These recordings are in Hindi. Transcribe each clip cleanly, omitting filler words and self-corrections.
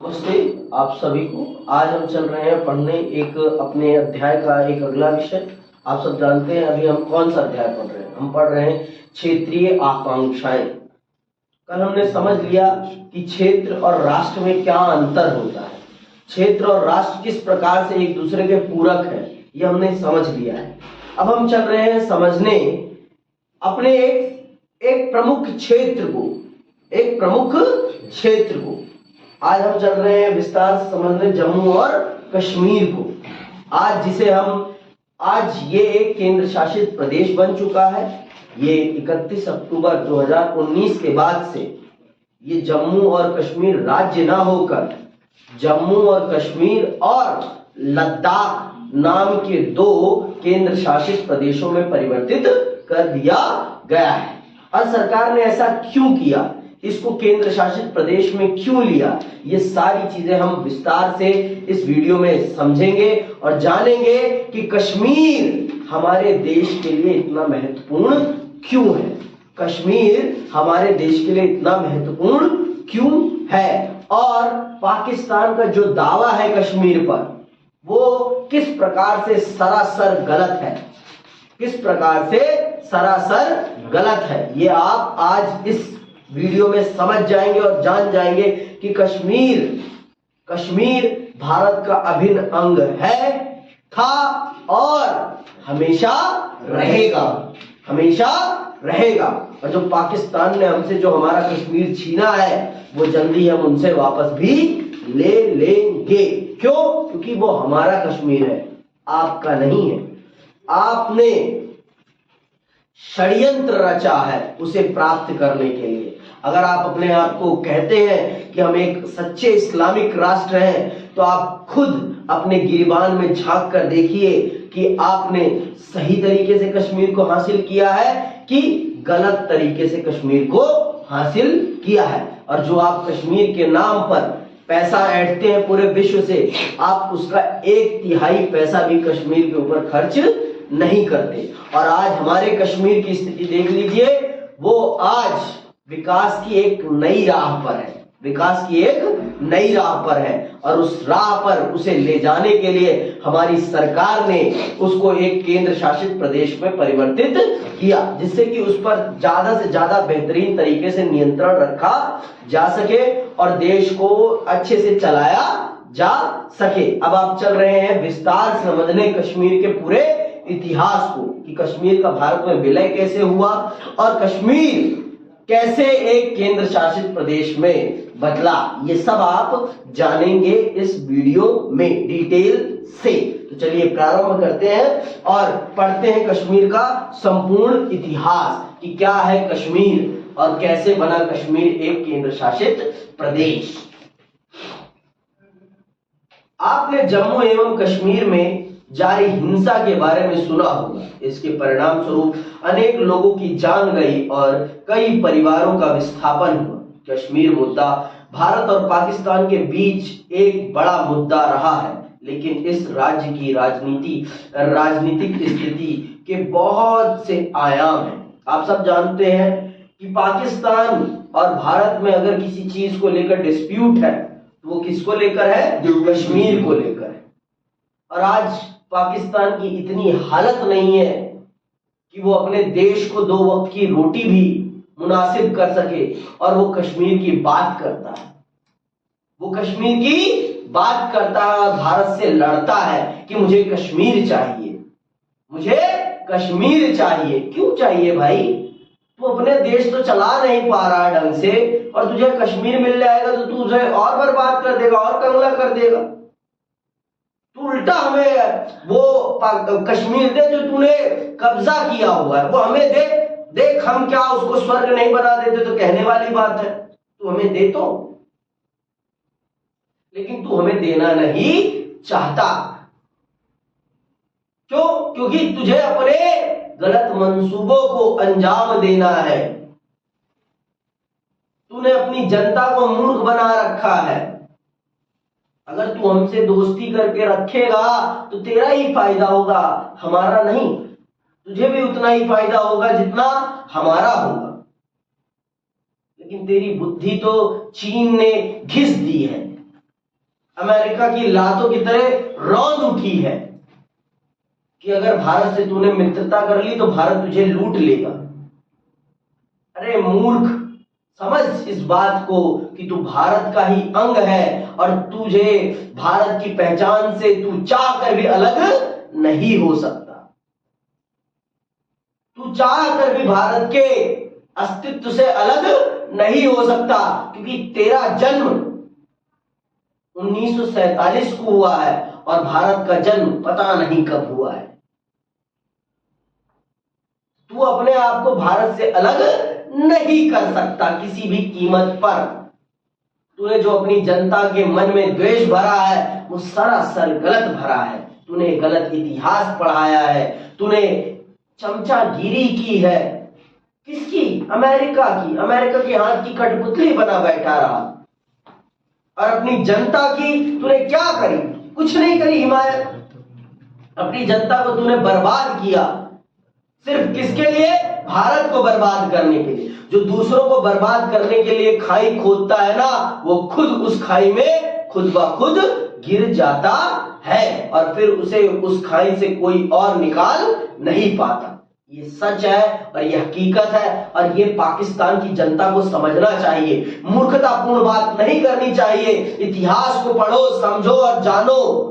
नमस्ते आप सभी को। आज हम चल रहे हैं पढ़ने एक अपने अध्याय का एक अगला विषय। आप सब जानते हैं अभी हम कौन सा अध्याय पढ़ रहे हैं। हम पढ़ रहे हैं क्षेत्रीय आकांक्षाएं। कल हमने समझ लिया कि क्षेत्र और राष्ट्र में क्या अंतर होता है, क्षेत्र और राष्ट्र किस प्रकार से एक दूसरे के पूरक है, ये हमने समझ लिया है। अब हम चल रहे हैं समझने अपने एक प्रमुख क्षेत्र को। आज हम चल रहे हैं विस्तार से समझने जम्मू और कश्मीर को। आज ये एक केंद्र शासित प्रदेश बन चुका है। ये 31 अक्टूबर 2019 के बाद से ये जम्मू और कश्मीर राज्य ना होकर जम्मू और कश्मीर और लद्दाख नाम के दो केंद्र शासित प्रदेशों में परिवर्तित कर दिया गया है। और सरकार ने ऐसा क्यों किया, इसको केंद्र शासित प्रदेश में क्यों लिया, ये सारी चीजें हम विस्तार से इस वीडियो में समझेंगे और जानेंगे कि कश्मीर हमारे देश के लिए इतना महत्वपूर्ण क्यों है। कश्मीर हमारे देश के लिए इतना महत्वपूर्ण क्यों है और पाकिस्तान का जो दावा है कश्मीर पर वो किस प्रकार से सरासर गलत है, ये आप आज इस वीडियो में समझ जाएंगे और जान जाएंगे कि कश्मीर भारत का अभिन्न अंग है, था और हमेशा रहेगा। और जो पाकिस्तान ने हमसे जो हमारा कश्मीर छीना है वो जल्दी हम उनसे वापस भी ले लेंगे। क्यों? क्योंकि वो हमारा कश्मीर है, आपका नहीं है। आपने षड्यंत्र रचा है उसे प्राप्त करने के लिए। अगर आप अपने आप को कहते हैं कि हम एक सच्चे इस्लामिक राष्ट्र हैं, तो आप खुद अपने गिरबान में झांक कर देखिए कि आपने सही तरीके से कश्मीर को हासिल किया है कि गलत तरीके से कश्मीर को हासिल किया है। और जो आप कश्मीर के नाम पर पैसा ऐंठते हैं पूरे विश्व से, आप उसका 1/3 पैसा भी कश्मीर के ऊपर खर्च नहीं करते। और आज हमारे कश्मीर की स्थिति देख लीजिए, वो आज विकास की एक नई राह पर है और उस राह पर उसे ले जाने के लिए हमारी सरकार ने उसको एक केंद्र शासित प्रदेश में परिवर्तित किया, जिससे कि उस पर ज्यादा से ज्यादा बेहतरीन तरीके से नियंत्रण रखा जा सके और देश को अच्छे से चलाया जा सके। अब आप चल रहे हैं विस्तार से समझने कश्मीर के पूरे इतिहास को कि कश्मीर का भारत में विलय कैसे हुआ और कश्मीर कैसे एक केंद्र शासित प्रदेश में बदला। ये सब आप जानेंगे इस वीडियो में डिटेल से। तो चलिए प्रारंभ करते हैं और पढ़ते हैं कश्मीर का संपूर्ण इतिहास कि क्या है कश्मीर और कैसे बना कश्मीर एक केंद्र शासित प्रदेश। आपने जम्मू एवं कश्मीर में जारी हिंसा के बारे में सुना होगा। इसके परिणाम स्वरूप अनेक लोगों की जान गई और कई परिवारों का विस्थापन हुआ। कश्मीर मुद्दा भारत और पाकिस्तान के बीच एक बड़ा मुद्दा रहा है, लेकिन इस राज्य की राजनीतिक स्थिति के बहुत से आयाम हैं। आप सब जानते हैं कि पाकिस्तान और भारत में अगर किसी चीज को लेकर डिस्प्यूट है तो वो किसको लेकर है? कश्मीर को लेकर है। और आज पाकिस्तान की इतनी हालत नहीं है कि वो अपने देश को 2 वक्त की रोटी भी मुनासिब कर सके और वो कश्मीर की बात करता है। भारत से लड़ता है कि मुझे कश्मीर चाहिए। क्यों चाहिए भाई? तू अपने देश तो चला नहीं पा रहा ढंग से और तुझे कश्मीर मिल जाएगा तो तू उसे और बर्बाद कर देगा और कंगला कर देगा। तू उल्टा हमें वो कश्मीर दे जो तूने कब्जा किया हुआ है, वो हमें दे। देख हम क्या उसको स्वर्ग नहीं बना देते तो कहने वाली बात है। तू हमें दे तो, लेकिन तू हमें देना नहीं चाहता। क्यों? क्योंकि तुझे अपने गलत मंसूबों को अंजाम देना है। तूने अपनी जनता को मूर्ख बना रखा है। अगर तू हमसे दोस्ती करके रखेगा तो तेरा ही फायदा होगा, हमारा नहीं। तुझे भी उतना ही फायदा होगा जितना हमारा होगा। लेकिन तेरी बुद्धि तो चीन ने घिस दी है। अमेरिका की लातों की तरह रौंद उठी है कि अगर भारत से तूने मित्रता कर ली तो भारत तुझे लूट लेगा। अरे मूर्ख, समझ इस बात को कि तू भारत का ही अंग है और तुझे भारत की पहचान से तू चाह कर भी अलग नहीं हो सकता। तू चाह कर भी भारत के अस्तित्व से अलग नहीं हो सकता, क्योंकि तेरा जन्म 1947 को हुआ है और भारत का जन्म पता नहीं कब हुआ है। तू अपने आप को भारत से अलग नहीं कर सकता किसी भी कीमत पर। तूने जो अपनी जनता के मन में द्वेष भरा है वो सरासर गलत भरा है। तूने गलत इतिहास पढ़ाया है, तूने चमचागिरी की है। किसकी? अमेरिका की। अमेरिका के हाथ की कठपुतली बना बैठा रहा और अपनी जनता की तूने क्या करी? कुछ नहीं करी हिमायत। अपनी जनता को तूने बर्बाद किया, सिर्फ किसके लिए? भारत को बर्बाद करने के लिए। जो दूसरों को बर्बाद करने के लिए खाई खोदता है ना, वो खुद उस खाई में खुद ब खुद गिर जाता है और फिर उसे उस खाई से कोई और निकाल नहीं पाता। ये सच है और ये हकीकत है और ये पाकिस्तान की जनता को समझना चाहिए। मूर्खतापूर्ण बात नहीं करनी चाहिए। इतिहास को पढ़ो, समझो और जानो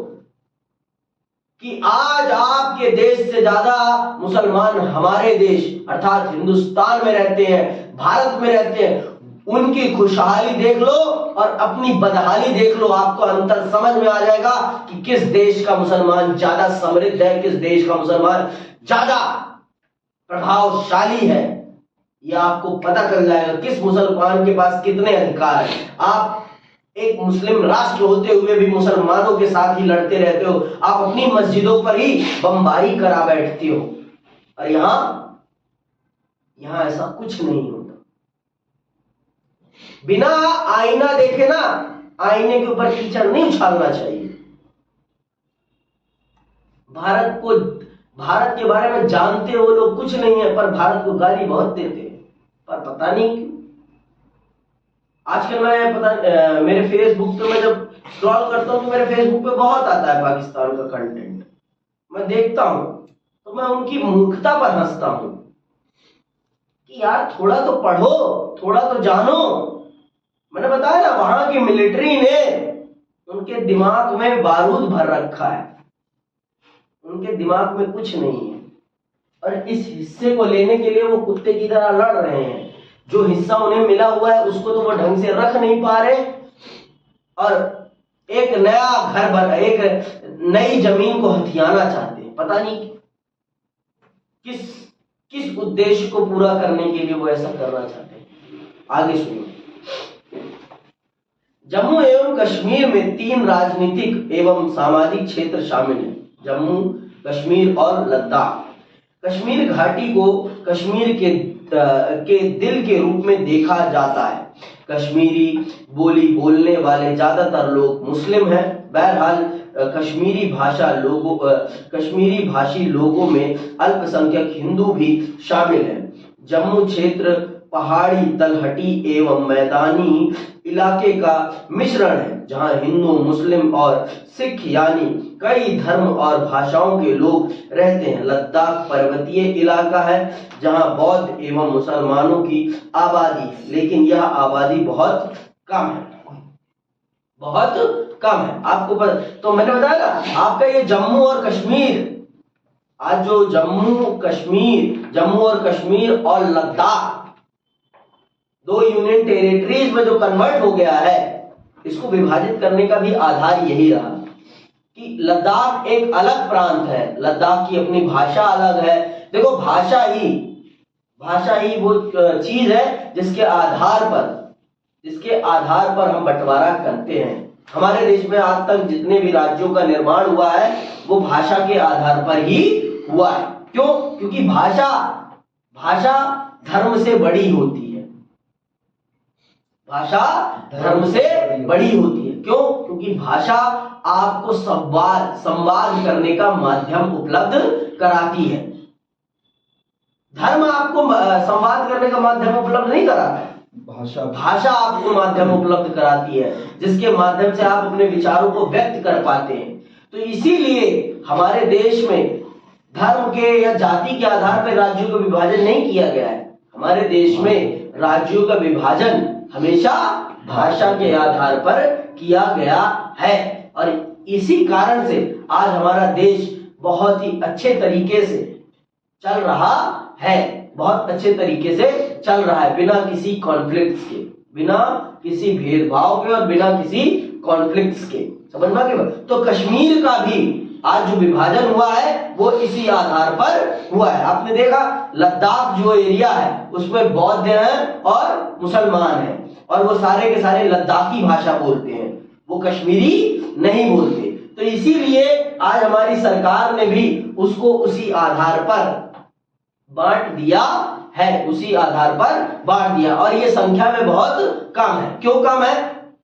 कि आज आपके देश से ज्यादा मुसलमान हमारे देश अर्थात हिंदुस्तान में रहते हैं, भारत में रहते हैं। उनकी खुशहाली देख लो और अपनी बदहाली देख लो, आपको अंतर समझ में आ जाएगा कि किस देश का मुसलमान ज्यादा समृद्ध है, किस देश का मुसलमान ज्यादा प्रभावशाली है। यह आपको पता चल जाएगा किस मुसलमान के पास कितने अधिकार है। आप एक मुस्लिम राष्ट्र होते हुए भी मुसलमानों के साथ ही लड़ते रहते हो। आप अपनी मस्जिदों पर ही बमबारी करा बैठते हो और यहां ऐसा कुछ नहीं होता। बिना आईना देखे ना, आईने के ऊपर कीचड़ नहीं उछालना चाहिए। भारत के बारे में जानते हो लोग कुछ नहीं है, पर भारत को गाली बहुत देते हैं, पर पता नहीं क्यों। आजकल मैं मेरे फेसबुक पे मैं जब स्क्रॉल करता हूं तो मेरे फेसबुक पे बहुत आता है पाकिस्तान का कंटेंट। मैं देखता हूं तो मैं उनकी मूर्खता पर हंसता हूं कि यार थोड़ा तो पढ़ो, थोड़ा तो जानो। मैंने बताया ना, वहां की मिलिट्री ने उनके दिमाग में बारूद भर रखा है, उनके दिमाग में कुछ नहीं है और इस हिस्से को लेने के लिए वो कुत्ते की तरह लड़ रहे हैं। जो हिस्सा उन्हें मिला हुआ है उसको तो वो ढंग से रख नहीं पा रहे और एक नया घर एक नई जमीन को हथियाना चाहते हैं। पता नहीं किस उद्देश्य को पूरा करने के लिए वो ऐसा करना चाहते हैं। आगे सुनिए। जम्मू एवं कश्मीर में 3 राजनीतिक एवं सामाजिक क्षेत्र शामिल हैं, जम्मू, कश्मीर और लद्दाख। कश्मीर घाटी को कश्मीर के दिल के रूप में देखा जाता है। कश्मीरी बोली बोलने वाले ज्यादातर लोग मुस्लिम हैं। बहरहाल कश्मीरी भाषी लोगों में अल्पसंख्यक हिंदू भी शामिल हैं। जम्मू क्षेत्र पहाड़ी, तलहटी एवं मैदानी इलाके का मिश्रण है, जहां हिंदू, मुस्लिम और सिख यानी कई धर्म और भाषाओं के लोग रहते हैं। लद्दाख पर्वतीय इलाका है जहां बौद्ध एवं मुसलमानों की आबादी है, लेकिन यह आबादी बहुत कम है, बहुत कम है। आपको पता, तो मैंने बताया ना आपका ये जम्मू और कश्मीर, आज जो जम्मू और कश्मीर और लद्दाख 2 यूनियन टेरिटरीज में जो कन्वर्ट हो गया है, इसको विभाजित करने का भी आधार यही रहा कि लद्दाख एक अलग प्रांत है, लद्दाख की अपनी भाषा अलग है। देखो भाषा ही वो चीज है जिसके आधार पर हम बंटवारा करते हैं। हमारे देश में आज तक जितने भी राज्यों का निर्माण हुआ है वो भाषा के आधार पर ही हुआ है। क्यों? क्योंकि भाषा धर्म से बड़ी होती है। भाषा धर्म से बड़ी होती है। क्यों? क्योंकि भाषा आपको संवाद करने का माध्यम उपलब्ध कराती है। धर्म आपको संवाद करने का माध्यम उपलब्ध नहीं कराता है। भाषा आपको माध्यम उपलब्ध कराती है, जिसके माध्यम से आप अपने विचारों को व्यक्त कर पाते हैं। तो इसीलिए हमारे देश में धर्म के या जाति के आधार पर राज्यों का विभाजन नहीं किया गया है। हमारे देश में राज्यों का विभाजन हमेशा भाषा के आधार पर किया गया है, और इसी कारण से आज हमारा देश बहुत ही अच्छे तरीके से चल रहा है, बहुत अच्छे तरीके से चल रहा है, बिना किसी कॉन्फ्लिक्ट्स के, बिना किसी भेदभाव के और बिना किसी कॉन्फ्लिक्ट्स के। समझना के बाद तो कश्मीर का भी आज जो विभाजन हुआ है वो इसी आधार पर हुआ है। आपने देखा लद्दाख जो एरिया है उसमें बौद्ध हैं और मुसलमान हैं, और वो सारे के सारे लद्दाखी भाषा बोलते हैं, वो कश्मीरी नहीं बोलते। तो इसीलिए आज हमारी सरकार ने भी उसको उसी आधार पर बांट दिया है, उसी आधार पर बांट दिया, और ये संख्या में बहुत कम है। क्यों कम है?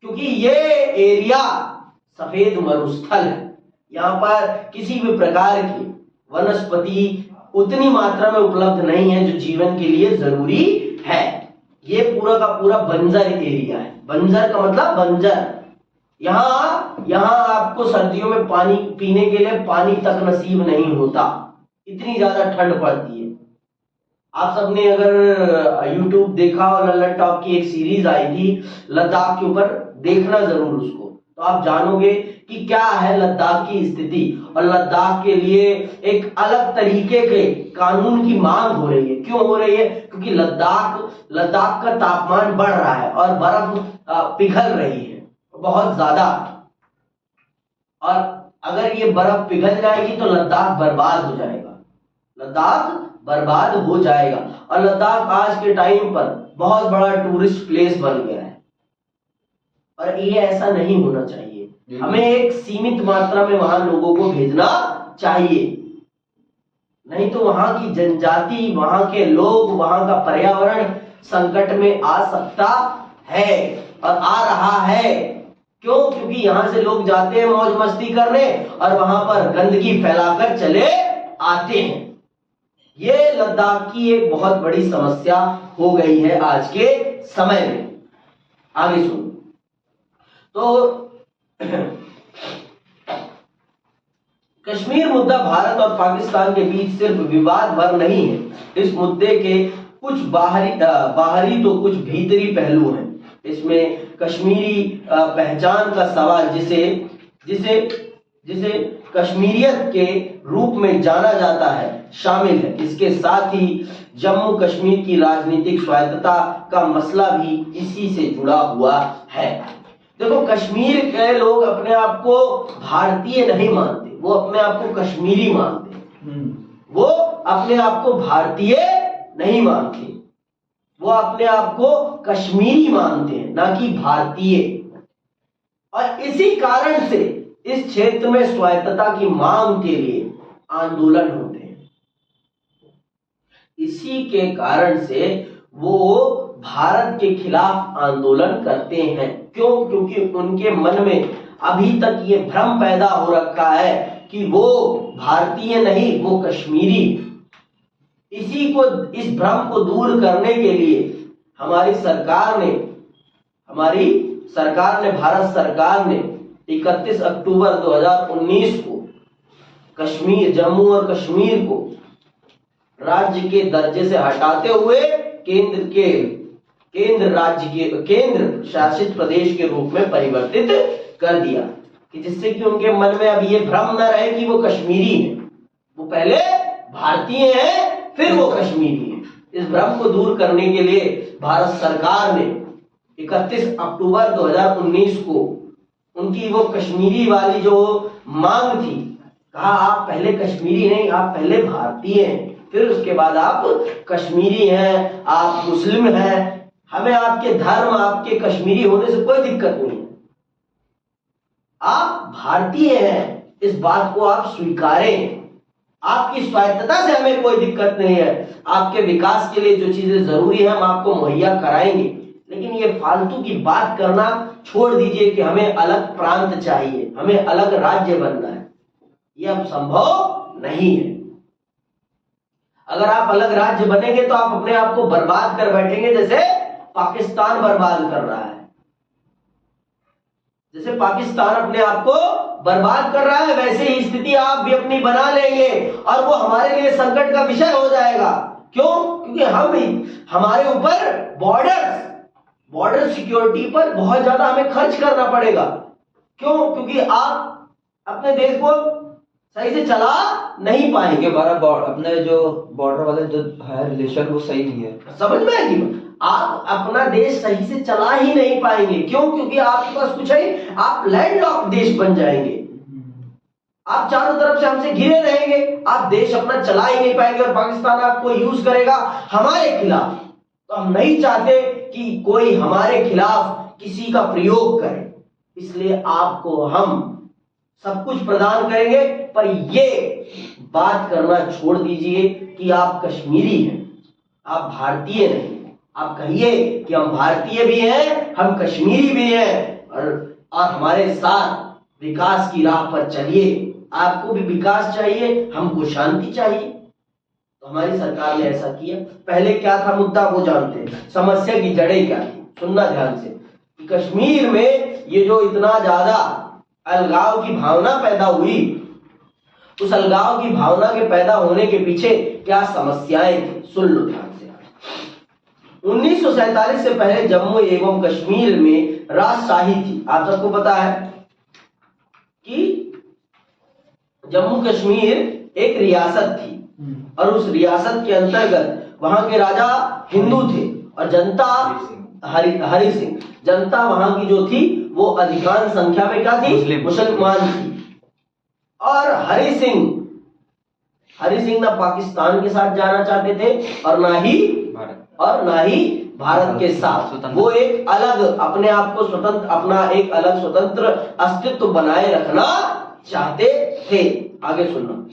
क्योंकि ये एरिया सफेद मरुस्थल है, यहाँ पर किसी भी प्रकार की वनस्पति उतनी मात्रा में उपलब्ध नहीं है जो जीवन के लिए जरूरी है। ये पूरा का पूरा बंजर एरिया है। बंजर का मतलब बंजर, यहाँ आपको सर्दियों में पानी पीने के लिए पानी तक नसीब नहीं होता, इतनी ज्यादा ठंड पड़ती है। आप सबने अगर YouTube देखा और लल्लन टॉप की एक सीरीज आई थी लद्दाख के ऊपर, देखना जरूर उसको, तो आप जानोगे कि क्या है लद्दाख की स्थिति, और लद्दाख के लिए एक अलग तरीके के कानून की मांग हो रही है। क्यों हो रही है? क्योंकि लद्दाख का तापमान बढ़ रहा है और बर्फ पिघल रही है बहुत ज्यादा, और अगर ये बर्फ पिघल जाएगी तो लद्दाख बर्बाद हो जाएगा, लद्दाख बर्बाद हो जाएगा। और लद्दाख आज के टाइम पर बहुत बड़ा टूरिस्ट प्लेस बन गया है, और ये ऐसा नहीं होना चाहिए। हमें एक सीमित मात्रा में वहां लोगों को भेजना चाहिए, नहीं तो वहां की जनजाति, वहां के लोग, वहां का पर्यावरण संकट में आ सकता है और आ रहा है। क्यों? क्योंकि यहां से लोग जाते हैं मौज मस्ती करने और वहां पर गंदगी फैलाकर चले आते हैं। ये लद्दाख की एक बहुत बड़ी समस्या हो गई है आज के समय में। आगे सुनो। तो कश्मीर मुद्दा भारत और पाकिस्तान के बीच सिर्फ विवाद भर नहीं है, इस मुद्दे के कुछ बाहरी तो कुछ भीतरी पहलू हैं। इसमें कश्मीरी पहचान का सवाल, जिसे कश्मीरियत के रूप में जाना जाता है, शामिल है। इसके साथ ही जम्मू कश्मीर की राजनीतिक स्वायत्तता का मसला भी इसी से जुड़ा हुआ है। देखो, कश्मीर के लोग अपने आप को भारतीय नहीं मानते, वो अपने आप को कश्मीरी मानते हैं। वो अपने आप को भारतीय नहीं मानते, वो अपने आप को कश्मीरी मानते हैं, ना कि भारतीय। और इसी कारण से इस क्षेत्र में स्वायत्तता की मांग के लिए आंदोलन होते हैं। इसी के कारण से वो भारत के खिलाफ आंदोलन करते हैं। क्यों? क्योंकि उनके मन में अभी तक ये भ्रम पैदा हो रखा है कि वो भारतीय नहीं, वो कश्मीरी। इस भ्रम को दूर करने के लिए भारत सरकार ने 31 अक्टूबर 2019 को जम्मू और कश्मीर को राज्य के दर्जे से हटाते हुए केंद्र शासित प्रदेश के रूप में परिवर्तित कर दिया, कि जिससे कि उनके मन में अब ये भ्रम न रहे कि वो कश्मीरी है। वो पहले भारतीय हैं, फिर वो कश्मीरी है। इस भ्रम को दूर करने के लिए भारत सरकार ने 31 अक्टूबर 2019 को उनकी वो कश्मीरी वाली जो मांग थी, कहा आप पहले कश्मीरी नहीं, आप पहले भारतीय हैं, फिर उसके बाद आप कश्मीरी हैं, आप मुस्लिम हैं। हमें आपके धर्म, आपके कश्मीरी होने से कोई दिक्कत नहीं है, आप भारतीय हैं, इस बात को आप स्वीकारें। आपकी स्वायत्तता से हमें कोई दिक्कत नहीं है, आपके विकास के लिए जो चीजें जरूरी है हम आपको मुहैया कराएंगे, लेकिन ये फालतू की बात करना छोड़ दीजिए कि हमें अलग प्रांत चाहिए, हमें अलग राज्य बनना है। यह अब संभव नहीं है। अगर आप अलग राज्य बनेंगे तो आप अपने आप को बर्बाद कर बैठेंगे, जैसे पाकिस्तान बर्बाद कर रहा है। जैसे पाकिस्तान अपने आप को बर्बाद कर रहा है, वैसे ही स्थिति आप भी अपनी बना लेंगे और वो हमारे लिए संकट का विषय हो जाएगा। क्यों? क्योंकि हमारे ऊपर बॉर्डर सिक्योरिटी पर बहुत ज्यादा हमें खर्च करना पड़ेगा। क्यों? क्योंकि आप अपने देश को सही से चला नहीं पाएंगे। हमारा अपने जो बॉर्डर वाले जो है रिलेशन वो सही नहीं है। समझ में आएगी? आप अपना देश सही से चला ही नहीं पाएंगे। क्यों? क्योंकि आपके पास कुछ है, आप लैंडलॉक्ड देश बन जाएंगे। आप चारों तरफ से हमसे घिरे रहेंगे, आप देश अपना चला ही नहीं पाएंगे और पाकिस्तान आपको यूज करेगा हमारे खिलाफ। तो हम नहीं चाहते कि कोई हमारे खिलाफ किसी का प्रयोग करे, इसलिए आपको हम सब कुछ प्रदान करेंगे। पर ये बात करना छोड़ दीजिए कि आप कश्मीरी हैं, आप भारतीय नहीं। आप कहिए कि हम भारतीय भी हैं, हम कश्मीरी भी हैं और हमारे साथ विकास की राह पर चलिए। आपको भी विकास चाहिए, हमको शांति चाहिए। तो हमारी सरकार ने ऐसा किया। पहले क्या था मुद्दा वो जानते हैं, समस्या की जड़ें क्या थी। सुनना ध्यान से कि कश्मीर में ये जो इतना ज्यादा अलगाव की भावना पैदा हुई, उस अलगाव की भावना के पैदा होने के पीछे क्या समस्याएं थी, सुन लो ध्यान से। 1947 से पहले जम्मू एवं कश्मीर में राजशाही थी। आप सबको पता है कि जम्मू कश्मीर एक रियासत थी और उस रियासत के अंतर्गत वहां के राजा हिंदू थे और जनता हरि सिंह। जनता वहां की जो थी वो अधिकांश संख्या में क्या थी? मुसलमान थी। और हरि सिंह ना पाकिस्तान के साथ जाना चाहते थे और ना ही भारत के साथ। वो एक अलग अपने आप को स्वतंत्र, अपना एक अलग स्वतंत्र अस्तित्व बनाए रखना चाहते थे। आगे सुनना।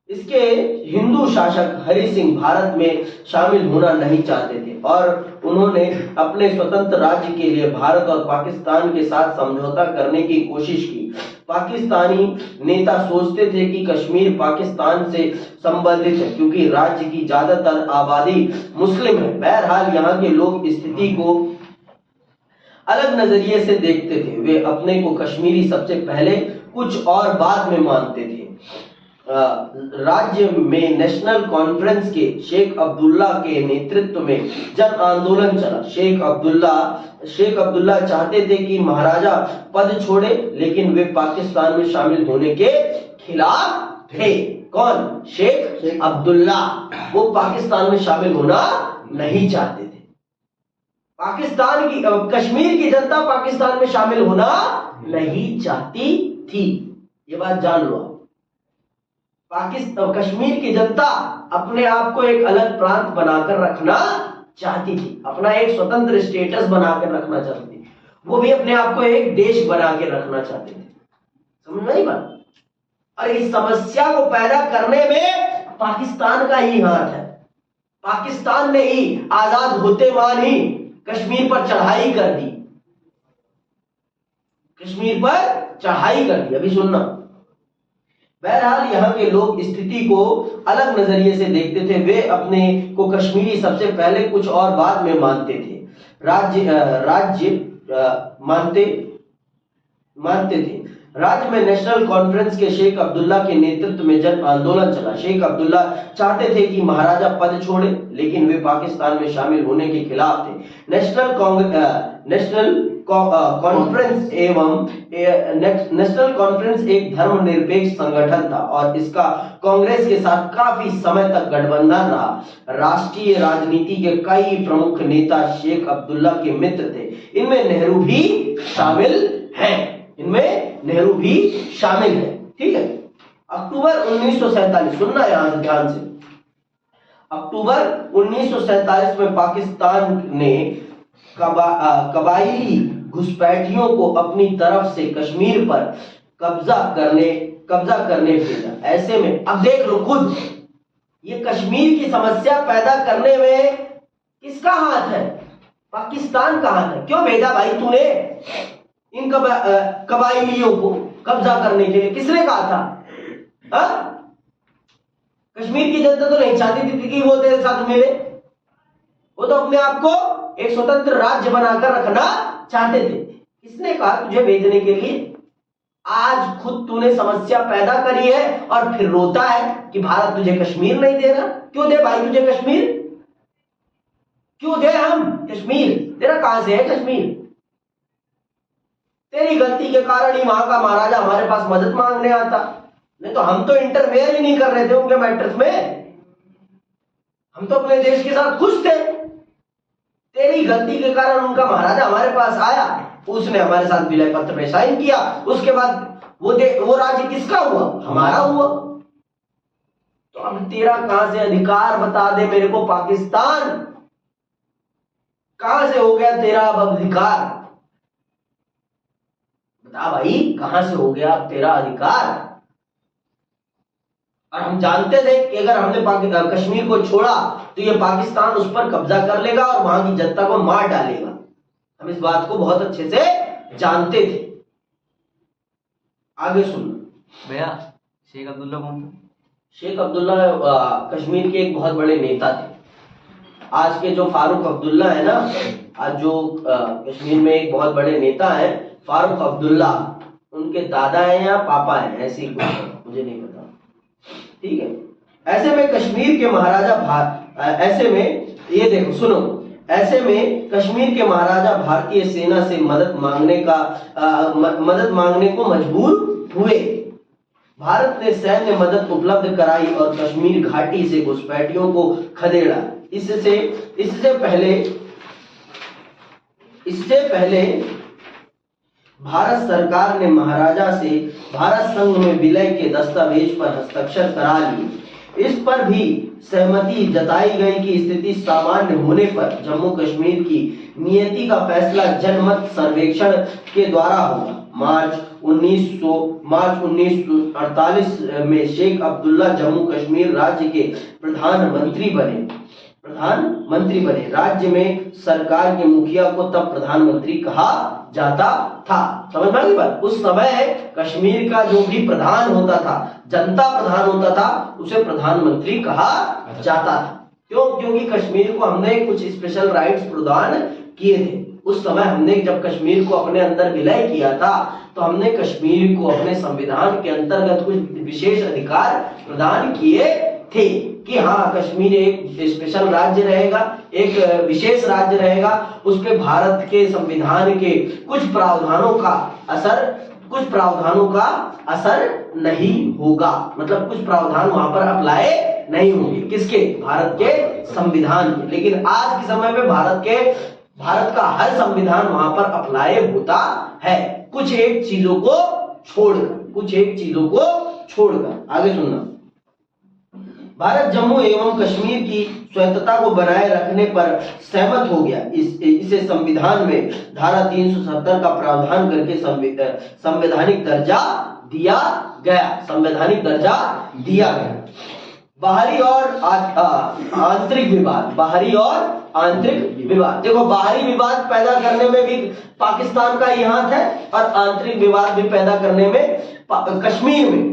इसके हिंदू शासक हरि सिंह भारत में शामिल होना नहीं चाहते थे और उन्होंने अपने स्वतंत्र राज्य के लिए भारत और पाकिस्तान के साथ समझौता करने की कोशिश की। पाकिस्तानी नेता सोचते थे कि कश्मीर पाकिस्तान से संबंधित है क्योंकि राज्य की ज्यादातर आबादी मुस्लिम है। बहरहाल यहाँ के लोग स्थिति को अलग नजरिए से देखते थे। वे अपने को कश्मीरी सबसे पहले, कुछ और बाद में मानते थे। राज्य में नेशनल कॉन्फ्रेंस के शेख अब्दुल्ला के नेतृत्व में जन आंदोलन चला। शेख अब्दुल्ला चाहते थे कि महाराजा पद छोड़े, लेकिन वे पाकिस्तान में शामिल होने के खिलाफ थे। कौन? शेख अब्दुल्ला। वो पाकिस्तान में शामिल होना नहीं चाहते थे। कश्मीर की जनता पाकिस्तान में शामिल होना नहीं चाहती थी। ये बात जान लो। कश्मीर की जनता अपने आप को एक अलग प्रांत बनाकर रखना चाहती थी, अपना एक स्वतंत्र स्टेटस बनाकर रखना चाहती थी। वो भी अपने आप को एक देश बना के रखना चाहते थे। समझ में आई बात? और इस समस्या को पैदा करने में पाकिस्तान का ही हाथ है। पाकिस्तान ने ही आजाद होते मान ही कश्मीर पर चढ़ाई कर दी। अभी सुनना। बहरहाल यहाँ के लोग स्थिति को अलग नजरिए से देखते थे। वे अपने को कश्मीरी सबसे पहले, कुछ और बाद में मानते थे। मानते थे। राज्य में नेशनल कॉन्फ्रेंस के शेख अब्दुल्ला के नेतृत्व में जन आंदोलन चला। शेख अब्दुल्ला चाहते थे कि महाराजा पद छोड़े, लेकिन वे पाकिस्तान में शामिल होने के खिलाफ थे। नेशनल कॉन्फ्रेंस एक धर्मनिरपेक्ष संगठन था और इसका कांग्रेस के साथ काफी समय तक गठबंधन रहा। राष्ट्रीय राजनीति के कई प्रमुख नेता शेख अब्दुल्ला के मित्र थे। इनमें नेहरू भी शामिल है। ठीक है। अक्टूबर 1947, सुनना यहां से ध्यान से। अक्टूबर 1947 में पाकिस्तान ने कबायली घुसपैठियों को अपनी तरफ से कश्मीर पर कब्जा करने भेजा। ऐसे में अब देख लो खुद, ये कश्मीर की समस्या पैदा करने में किसका हाथ है? पाकिस्तान का हाथ है। क्यों भेजा भाई तूने इन कबायलियों को कब्जा करने के लिए? किसने कहा था? कश्मीर की जनता तो नहीं चाहती थी कि वो तेरे साथ मिले। वो तो अपने आप को एक स्वतंत्र राज्य बनाकर रखना चाहते थे। किसने कहा तुझे भेजने के लिए? आज खुद तूने समस्या पैदा करी है और फिर रोता है कि भारत तुझे कश्मीर नहीं दे रहा। क्यों दे भाई तुझे कश्मीर? क्यों दे हम कश्मीर? तेरा कहां से है कश्मीर? तेरी गलती के कारण ही वहां का महाराजा हमारे पास मदद मांगने आता, नहीं तो हम तो इंटरफेयर ही नहीं कर रहे थे उनके मैटर्स में। हम तो अपने देश के साथ खुश थे। तेरी गलती के कारण उनका महाराजा हमारे पास आया, उसने हमारे साथ विलय पत्र पे साइन किया, उसके बाद वो राज्य किसका हुआ? हमारा हुआ। तो अब तेरा कहां से अधिकार बता दे मेरे को पाकिस्तान, कहां से हो गया तेरा अब अधिकार? बता भाई कहां से हो गया अब तेरा अधिकार? और हम जानते थे कि अगर हमने कश्मीर को छोड़ा तो ये पाकिस्तान उस पर कब्जा कर लेगा और वहां की जनता को मार डालेगा। हम इस बात को बहुत अच्छे से जानते थे। आगे सुन भैया, शेख अब्दुल्ला कौन था? शेख अब्दुल्ला कश्मीर के एक बहुत बड़े नेता थे। आज के जो फारूक अब्दुल्ला है ना, आज जो कश्मीर में एक बहुत बड़े नेता है फारूक अब्दुल्ला, उनके दादा है या पापा है, ऐसे ही कुछ मुझे नहीं पता। ठीक है। ऐसे में कश्मीर के महाराजा ऐसे में ये देखो सुनो, ऐसे में कश्मीर के महाराजा भारतीय सेना से मदद मांगने को मजबूर हुए। भारत ने सैन्य मदद उपलब्ध कराई और कश्मीर घाटी से घुसपैठियों को खदेड़ा। इससे पहले भारत सरकार ने महाराजा से भारत संघ में विलय के दस्तावेज पर हस्ताक्षर करा लिए। इस पर भी सहमति जताई गई कि स्थिति सामान्य होने पर जम्मू कश्मीर की नियति का फैसला जनमत सर्वेक्षण के द्वारा होगा। मार्च 1948 में शेख अब्दुल्ला जम्मू कश्मीर राज्य के प्रधानमंत्री बने। राज्य में सरकार के मुखिया को तब प्रधानमंत्री कहा जाता था। समझ में आई बात? उस समय कश्मीर का जो भी प्रधान होता था, जनता प्रधान होता था, उसे प्रधानमंत्री कहा जाता था। क्यों? क्योंकि कश्मीर को हमने कुछ स्पेशल राइट्स प्रदान किए थे। उस समय हमने जब कश्मीर को अपने अंदर विलय किया था तो हमने कश्मीर को अपने संविधान के अंतर्गत कुछ विशेष अधिकार प्रदान किए थे कि हाँ, कश्मीर एक स्पेशल राज्य रहेगा, एक विशेष राज्य रहेगा, उस पे भारत के संविधान के कुछ प्रावधानों का असर नहीं होगा। मतलब कुछ प्रावधान वहां पर अप्लाई नहीं होंगे। किसके? भारत के संविधान के। लेकिन आज के समय में भारत का हर संविधान वहां पर अप्लाई होता है, कुछ एक चीजों को छोड़कर। आगे सुनना। भारत जम्मू एवं कश्मीर की स्वायत्तता को बनाए रखने पर सहमत हो गया। इसे संविधान में धारा 370 का प्रावधान करके संवैधानिक दर्जा दिया गया। बाहरी और आंतरिक विवाद। देखो, बाहरी विवाद पैदा करने में भी पाकिस्तान का ही हाथ है और आंतरिक विवाद भी पैदा करने में कश्मीर में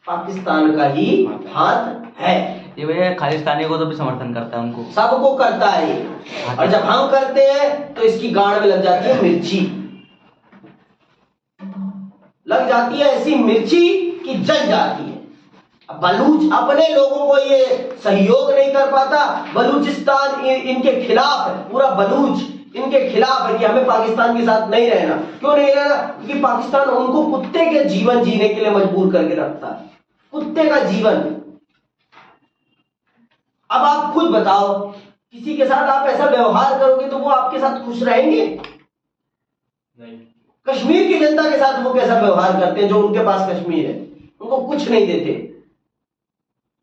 पाकिस्तान का ही हाथ है। ये भैया खालिस्तानी को तो भी समर्थन करता है, उनको सबको करता है। और जब हम करते हैं तो इसकी गांड में लग जाती है मिर्ची, ऐसी मिर्ची कि जल जाती है। बलूच अपने लोगों को ये सहयोग नहीं कर पाता। बलूचिस्तान इनके खिलाफ है, पूरा बलूच इनके खिलाफ है कि हमें पाकिस्तान के साथ नहीं रहना। क्यों नहीं रहना? क्योंकि पाकिस्तान उनको कुत्ते के जीवन जीने के लिए मजबूर करके रखता है, कुत्ते का जीवन। अब आप खुद बताओ, किसी के साथ आप ऐसा व्यवहार करोगे तो वो आपके साथ खुश रहेंगे? नहीं। कश्मीर की जनता के साथ वो कैसा व्यवहार करते हैं जो उनके पास कश्मीर है, उनको कुछ नहीं देते।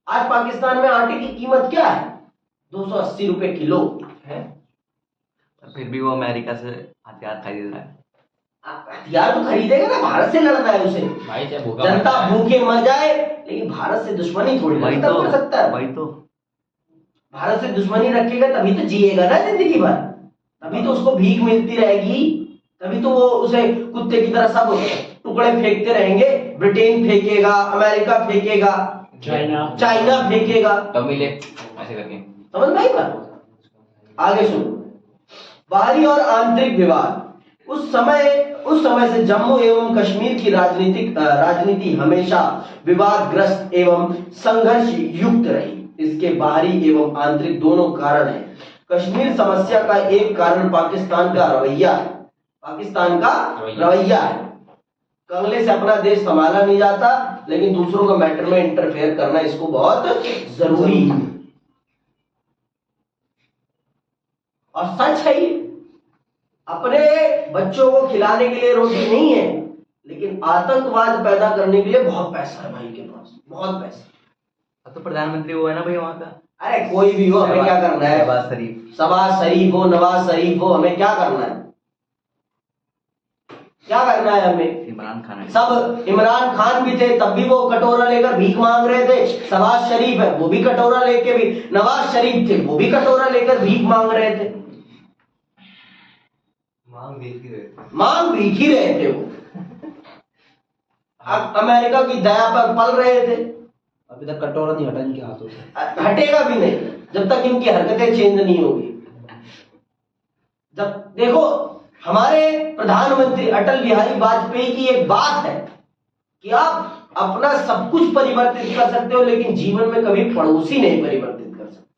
आज पाकिस्तान में आटे की कीमत क्या है? 280 रुपए किलो है। फिर भी वो अमेरिका से हथियार खरीद रहा है। हथियार तो खरीदेगा ना, भारत से लड़ना है उसे। जनता भूखे मर जाए, लेकिन भारत से दुश्मनी थोड़ी कर सकता है। वही तो भारत से दुश्मनी रखेगा तभी तो जिएगा ना जिंदगी भर, तभी तो उसको भीख मिलती रहेगी, तभी तो वो उसे कुत्ते की तरह सब टुकड़े फेंकते रहेंगे। ब्रिटेन फेंकेगा, अमेरिका फेंकेगा, चाइना फेंकेगा, तो मिले ऐसे करके। समझ में आई बात? आगे सुनो, बाहरी और आंतरिक विवाद। उस समय से जम्मू एवं कश्मीर की राजनीति हमेशा विवादग्रस्त एवं संघर्ष युक्त रही। इसके बाहरी एवं आंतरिक दोनों कारण हैं। कश्मीर समस्या का एक कारण पाकिस्तान का रवैया है। पाकिस्तान का रवैया है। कंगले से अपना देश संभाला नहीं जाता, लेकिन दूसरों के मैटर में इंटरफेयर करना इसको बहुत जरूरी है। और सच है, अपने बच्चों को खिलाने के लिए रोटी नहीं है, लेकिन आतंकवाद पैदा करने के लिए बहुत पैसा है भाई के पास, बहुत पैसा। अब तो प्रधानमंत्री वो है ना भाई वहाँ का। अरे कोई भी हो, हमें क्या करना है? शहबाज शरीफ हो, नवाज शरीफ हो, हमें क्या करना है? क्या करना है हमें? इमरान खान। सब इमरान खान भी थे, तब भी वो कटोरा लेकर भीख मांग रहे थे। शहबाज शरीफ है, वो भी कटोरा लेके भी, नवाज शरीफ थे, वो भी कटोरा लेकर भीख मांग रहे थे। मांग भीख ही रहे थे वो। अमेरिका की दया पर पल रहे थे। अभी तक कटोरा नहीं हटा इनके हाथों से, हटेगा भी नहीं जब तक इनकी हरकतें चेंज नहीं होगी। जब देखो, हमारे प्रधानमंत्री अटल बिहारी वाजपेयी की एक बात है कि आप अपना सब कुछ परिवर्तित कर सकते हो, लेकिन जीवन में कभी पड़ोसी नहीं परिवर्तित कर सकते।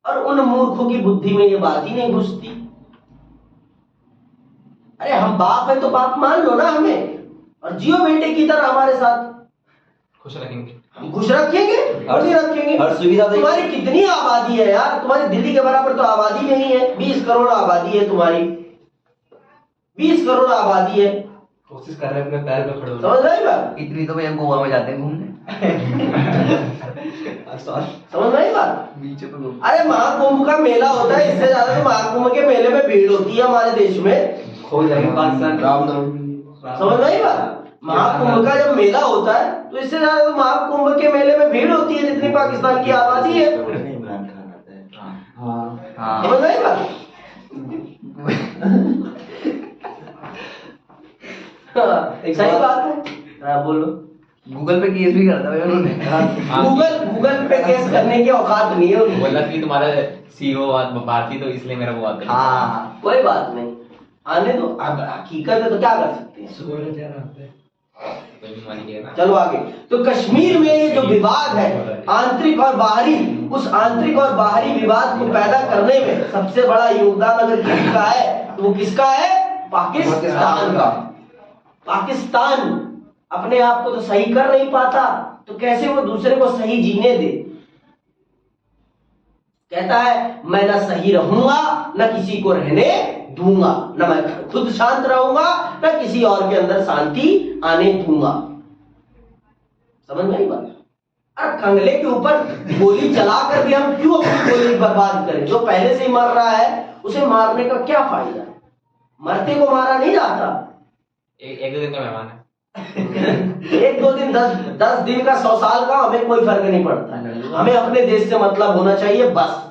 और उन मूर्खों की बुद्धि में ये बात ही नहीं घुसती। अरे हम बाप है तो बाप मान लो ना हमें, और जियो बेटे की तरह हमारे साथ खुश रखेंगे। हम खुश रखेंगे और नहीं रखेंगे। हर सुविधा तुम्हारी कितनी आबादी है यार? तुम्हारी दिल्ली के बराबर तो आबादी नहीं है। 20 करोड़ आबादी है तुम्हारी, 20 करोड़ आबादी है। कोशिश कर रहे हैं अपने पैर पे खड़े होने। समझ रही बात? इतनी तो भैया गोवा में जाते हैं घूमने। समझ रही बात? बीच पे। अरे महाकुंभ का मेला होता है, इससे ज्यादा तो महाकुंभ के मेले में भीड़ होती है हमारे देश में। खो जाएंगे पाकिस्तान। समझ रही बात? महाकुंभ का जब मेला होता है तो इससे ज्यादा तो महाकुंभ के मेले में भीड़ होती है जितनी पाकिस्तान की आबादी है। इमरान खान आता है। हाँ। समझ रही बात? सही बात है। बोलो। गूगल पे केस भी कर था भाई उन्होंने। गूगल पे केस करने की औकात नहीं है उनकी। बोला कि तुम्हारा सीईओ भारतीय, तो इसलिए मेरा वो आता है। हाँ, कोई बात नहीं, आने दो। अब हकीकत है तो क्या कर सकते हैं। चलो आगे। तो कश्मीर में ये जो विवाद है आंतरिक और बाहरी, उस आंतरिक और बाहरी विवाद को पैदा करने में सबसे बड़ा योगदान अगर किसका है तो वो किसका है? पाकिस्तान का। पाकिस्तान अपने आप को तो सही कर नहीं पाता, तो कैसे वो दूसरे को सही जीने दे? कहता है मैं ना सही रहूंगा ना किसी को रहने दूंगा, ना मैं खुद शांत रहूंगा ना किसी और के अंदर शांति आने दूंगा। समझ में आई बात? अरे कंगले के ऊपर गोली चलाकर भी हम क्यों अपनी गोली बर्बाद करें? जो पहले से ही मर रहा है उसे मारने का क्या फायदा? मरते को मारा नहीं जाता। एक दो दिन का मेहमान है। एक दो दिन, 10 दिन का, 100 साल का, हमें कोई फर्क नहीं पड़ता। हमें अपने देश से मतलब होना चाहिए बस।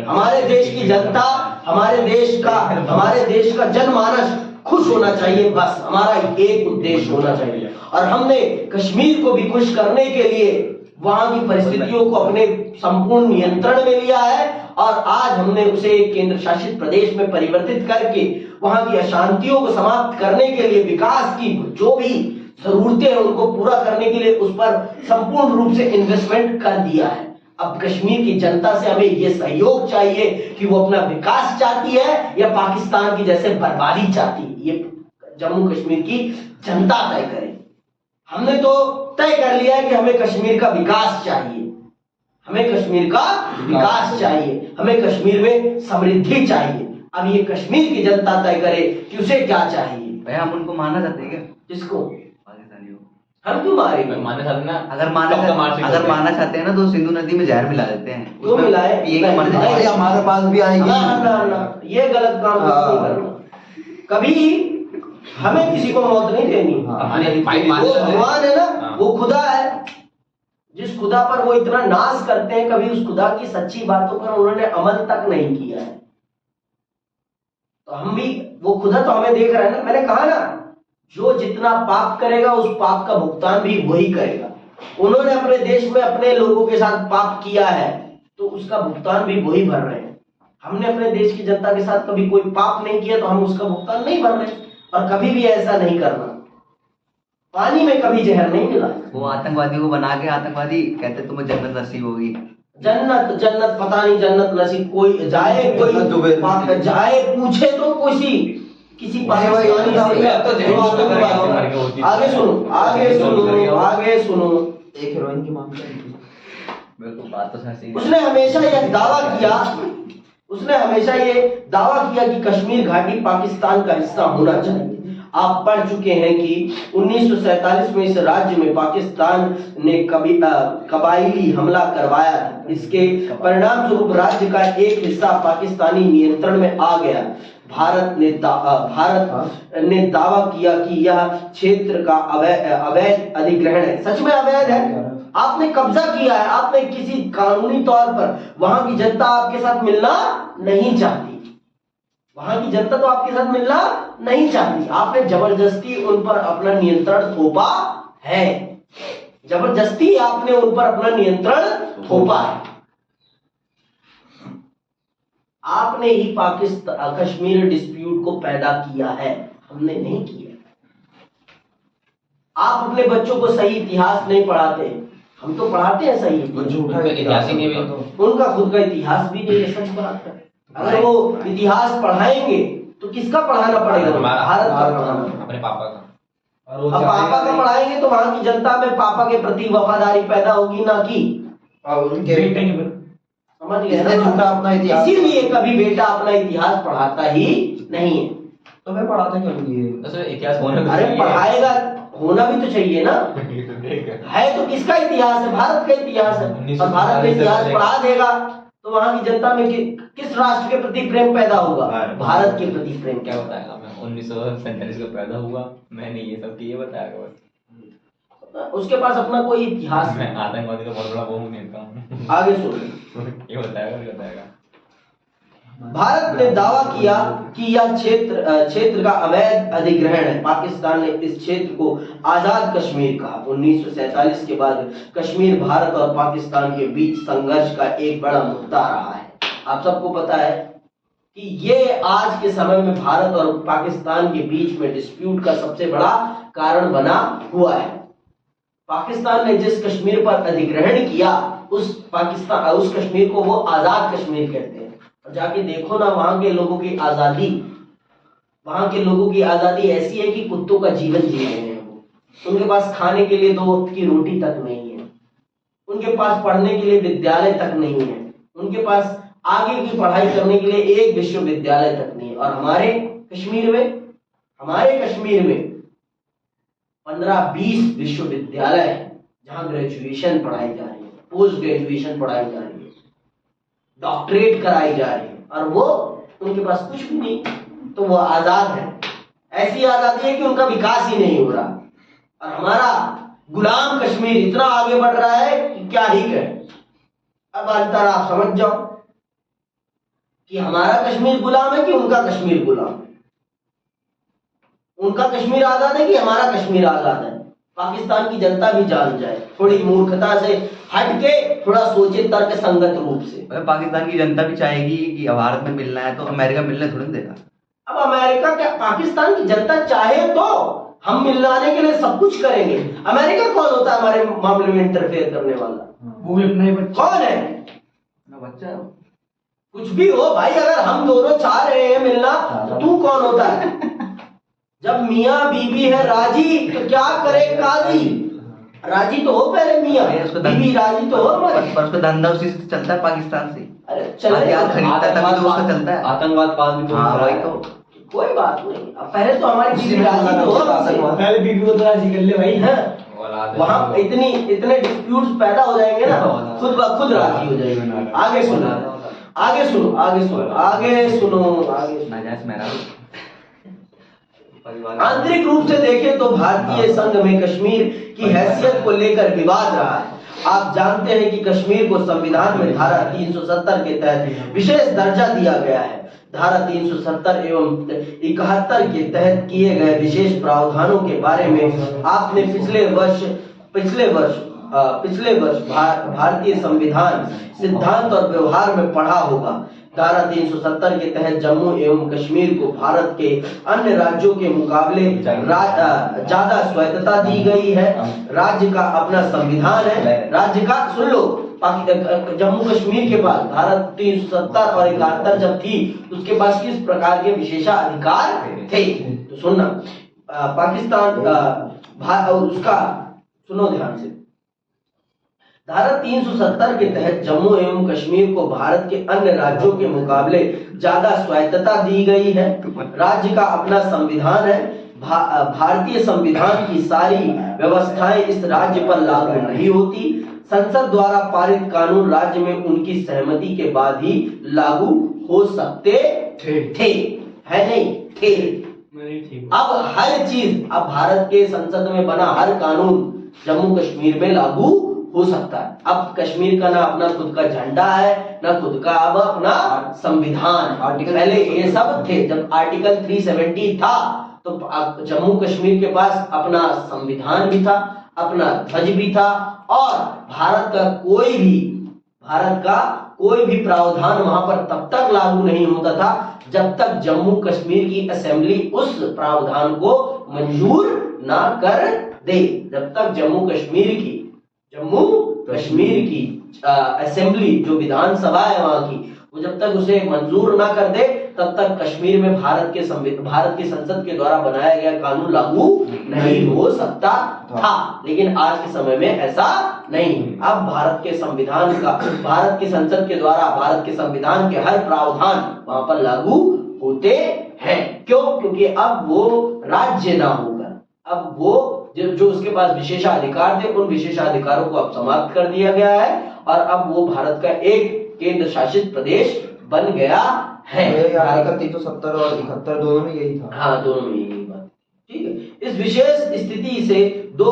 हमारे देश की जनता, हमारे देश का जनमानस खुश होना चाहिए, बस हमारा एक उद्देश्य होना चाहिए। और हमने कश्मीर को भी खुश करने के लिए वहां की परिस्थितियों को अपने संपूर्ण नियंत्रण में लिया है, और आज हमने उसे एक केंद्र शासित प्रदेश में परिवर्तित करके वहां की अशांतियों को समाप्त करने के लिए, विकास की जो भी जरूरतें हैं उनको पूरा करने के लिए उस पर संपूर्ण रूप से इन्वेस्टमेंट कर दिया है। अब कश्मीर की जनता से हमें ये सहयोग चाहिए कि वो अपना विकास चाहती है या पाकिस्तान की जैसे बर्बादी चाहती है, ये जम्मू कश्मीर की जनता तय करे। हमने तो तय कर लिया है कि हमें कश्मीर का विकास चाहिए, हमें कश्मीर का विकास चाहिए, हमें कश्मीर में समृद्धि चाहिए। अब ये कश्मीर की जनता तय करे कि उसे क्या चाहिए। भाई हम उनको मारना चाहते हैं क्या? किसको? पाकिस्तानियों। हम क्यों मारेंगे? मानना चाहते ना, अगर मारना चाहते हैं ना तो सिंधु नदी में जहर मिला देते हैं। क्यों मिलाए? भाई हमारे पास भी आएगी। ना, ये गलत काम नहीं करना। कभी हमें किसी को मौत नहीं देनी। वो भगवान है ना, वो खुदा है। जिस खुदा पर वो इतना नाश करते हैं, कभी उस खुदा की सच्ची बातों पर उन्होंने अमल तक नहीं किया है। तो हम भी, वो खुदा तो हमें देख रहा है ना। मैंने कहा ना, जो जितना पाप करेगा उस पाप का भुगतान भी वही करेगा। उन्होंने अपने देश में अपने लोगों के साथ पाप किया है, तो उसका भुगतान भी वही भर रहे हैं। हमने अपने देश की जनता के साथ कभी कोई पाप नहीं किया तो हम उसका भुगतान नहीं भर रहे, और कभी भी ऐसा नहीं करना। पानी में कभी जहर नहीं मिला। वो आतंकवादियों को बना के आतंकवादी कहते तुम्हें जन्नत नसीब होगी। जन्नत जन्नत पता नहीं, जन्नत नसीब कोई जाए, कोई जाए पूछे तो किसी पाकिस्तानी से। आगे सुनो, आगे सुनो, आगे सुनो। एक हीरोइन की मांग करी। बिल्कुल बात तो सही। उसने हमेशा ये दावा किया कि कश्मीर घाटी पाकिस्तान का हिस्सा होना चाहिए। आप पढ़ चुके हैं कि 1947 में इस राज्य में पाकिस्तान ने कबायली हमला करवाया। इसके परिणाम स्वरूप राज्य का एक हिस्सा पाकिस्तानी नियंत्रण में आ गया। भारत ने दावा किया कि यह क्षेत्र का अवैध अधिग्रहण है। सच में अवैध है। आपने कब्जा किया है, आपने किसी कानूनी तौर पर। वहां की जनता आपके साथ मिलना नहीं चाहती, वहां की जनता तो आपके साथ मिलना नहीं चाहती। आपने जबरदस्ती उन पर अपना नियंत्रण थोपा है, जबरदस्ती आपने उन पर अपना नियंत्रण थोपा है। आपने ही पाकिस्तान कश्मीर डिस्प्यूट को पैदा किया है, हमने नहीं किया। आप अपने बच्चों को सही इतिहास नहीं पढ़ाते, हम तो पढ़ाते हैं सही इतिहास ही नहीं। उनका खुद का इतिहास भी नहीं है। सच बात है। अगर वो इतिहास पढ़ाएंगे तो किसका पढ़ाना पड़ेगा? भारत का पढ़ाना, अपने पापा का। अब पापा का पढ़ाएंगे तो वहां की जनता में पापा के प्रति वफादारी पैदा होगी, ना कि उनके बेटे की। समझ गए ना? अपना इतिहास, इसीलिए कभी बेटा अपना इतिहास पढ़ाता ही नहीं है। तो मैं पढ़ाता क्यों नहीं है? इतिहास होना भी अरे चाहिए। पढ़ाएगा, होना भी तो चाहिए ना। है तो किसका इतिहास है? भारत का इतिहास है। और भारत का इतिहास पढ़ा देगा तो वहां की जनता में किस राष्ट्र के प्रति प्रेम पैदा होगा? भारत के प्रति प्रेम। क्या बताएगा? मैं 1947 को पैदा हुआ, मैंने ये सब किए बताएगा बस। उसके पास अपना कोई इतिहास मैं आतंकवादी का बहुत बड़ा वो नेता हूँ। आगे सुनो, ये बताएगा। भारत ने दावा किया कि यह क्षेत्र का अवैध अधिग्रहण है। पाकिस्तान ने इस क्षेत्र को आजाद कश्मीर कहा। 1947 के बाद कश्मीर भारत और पाकिस्तान के बीच संघर्ष का एक बड़ा मुद्दा रहा है। आप सबको पता है कि ये आज के समय में भारत और पाकिस्तान के बीच में डिस्प्यूट का सबसे बड़ा कारण बना हुआ है। पाकिस्तान ने जिस कश्मीर पर अधिग्रहण किया, उस कश्मीर को वो आजाद कश्मीर कहते हैं। और जाके देखो ना, वहां के लोगों की आजादी ऐसी है कि कुत्तों का जीवन जी रहे हैं वो। उनके पास खाने के लिए 2 वक्त की रोटी तक नहीं है, उनके पास पढ़ने के लिए विद्यालय तक नहीं है, उनके पास आगे की पढ़ाई करने के लिए एक विश्वविद्यालय तक नहीं है। और हमारे कश्मीर में 15-20 विश्वविद्यालय है जहां ग्रेजुएशन पढ़ाई जा रही है, पोस्ट ग्रेजुएशन पढ़ाई जा रही है, डॉक्टरेट कराई जा रही है, और वो उनके पास कुछ भी नहीं। तो वो आजाद है। ऐसी आजादी है कि उनका विकास ही नहीं हो रहा। और हमारा गुलाम कश्मीर इतना आगे बढ़ रहा है कि क्या ही कहे। अब अंतर आप समझ जाओ कि हमारा कश्मीर गुलाम है कि उनका कश्मीर गुलाम है। उनका कश्मीर आजाद है कि हमारा कश्मीर आजाद है। पाकिस्तान की जनता भी जान जाए, थोड़ी मूर्खता से हट के थोड़ा सोचे तर्क संगत रूप से। पाकिस्तान की जनता भी चाहेगी कि भारत में मिलना है तो अमेरिका मिलने थोड़ी देगा। अब अमेरिका क्या, पाकिस्तान की जनता चाहे तो हम मिलाने के लिए सब कुछ करेंगे। अमेरिका कौन होता है हमारे मामले में इंटरफेयर करने वाला? वो भी अपना ही बच्चा। कौन है? बच्चा है। कुछ भी हो भाई, अगर हम दोनों चाह रहे हैं मिलना तो तू कौन होता है? जब मियाँ बीबी है राजी तो क्या करे काजी? राजी तो हो पहले मियाँ बीबी, राजी तो हो। पर उसका धंधा उसी से चलता है, पाकिस्तान से। अरे चले, खरीदता तभी तो उसका चलता है। आतंकवाद पाल भी तो वही तो। कोई बात नहीं। अब पहले तो हमारी बीबी राजी तो हो, पहले बीबी को तो राजी कर ले भाई। है वहां इतने डिस्प्यूट्स पैदा हो जाएंगे ना, खुद ब खुद राजी हो जाएंगे। आगे सुनो। आंतरिक रूप से देखें तो भारतीय संघ में कश्मीर की हैसियत को लेकर विवाद रहा है। आप जानते हैं कि कश्मीर को संविधान में धारा 370 के तहत विशेष दर्जा दिया गया है। धारा 370 एवं 71 के तहत किए गए विशेष प्रावधानों के बारे में आपने पिछले वर्ष पिछले वर्ष भारतीय संविधान सिद्धांत और व्यवहार में पढ़ा होगा। धारा 370 के तहत जम्मू एवं कश्मीर को भारत के अन्य राज्यों के मुकाबले ज्यादा स्वायत्तता दी गई है। राज्य का अपना संविधान है। राज्य का, सुन लो, जम्मू कश्मीर के पास धारा 370 और 71 जब थी उसके पास किस प्रकार के विशेषाधिकार थे? तो सुनना, पाकिस्तान उसका सुनो ध्यान से। धारा 370 के तहत जम्मू एवं कश्मीर को भारत के अन्य राज्यों के मुकाबले ज्यादा स्वायत्तता दी गई है। राज्य का अपना संविधान है। भारतीय संविधान की सारी व्यवस्थाएं इस राज्य पर लागू नहीं होती। संसद द्वारा पारित कानून राज्य में उनकी सहमति के बाद ही लागू हो सकते थे, है नहीं थे। अब हर चीज, अब भारत के संसद में बना हर कानून जम्मू कश्मीर में लागू हो सकता है। अब कश्मीर का ना अपना खुद का झंडा है, ना खुद का अब अपना संविधान। पहले ये सब थे। जब आर्टिकल 370 था तो जम्मू कश्मीर के पास अपना संविधान भी था, अपना ध्वज भी था, और भारत का कोई भी प्रावधान वहां पर तब तक लागू नहीं होता था जब तक जम्मू कश्मीर की असेंबली उस प्रावधान को मंजूर ना कर दे। जब तक जम्मू कश्मीर की असेंबली, जो विधानसभा है वहां की, वो जब तक उसे मंजूर ना कर दे तब तक कश्मीर में भारत की संसद के द्वारा बनाया गया कानून लागू नहीं हो सकता था। लेकिन आज के समय में ऐसा नहीं। अब भारत की संसद के द्वारा भारत के संविधान के हर प्रावधान वहां पर लागू होते हैं। क्यों? क्योंकि अब वो राज्य ना होकर, अब वो जो उसके पास विशेषाधिकार थे, उन विशेषाधिकारों को अब समाप्त कर दिया गया है और अब वो भारत का एक केंद्र शासित प्रदेश बन गया है। आर्टिकल 370 और 71 दोनों में यही था। हाँ, दोनों में यही बात। ठीक है। इस विशेष स्थिति से दो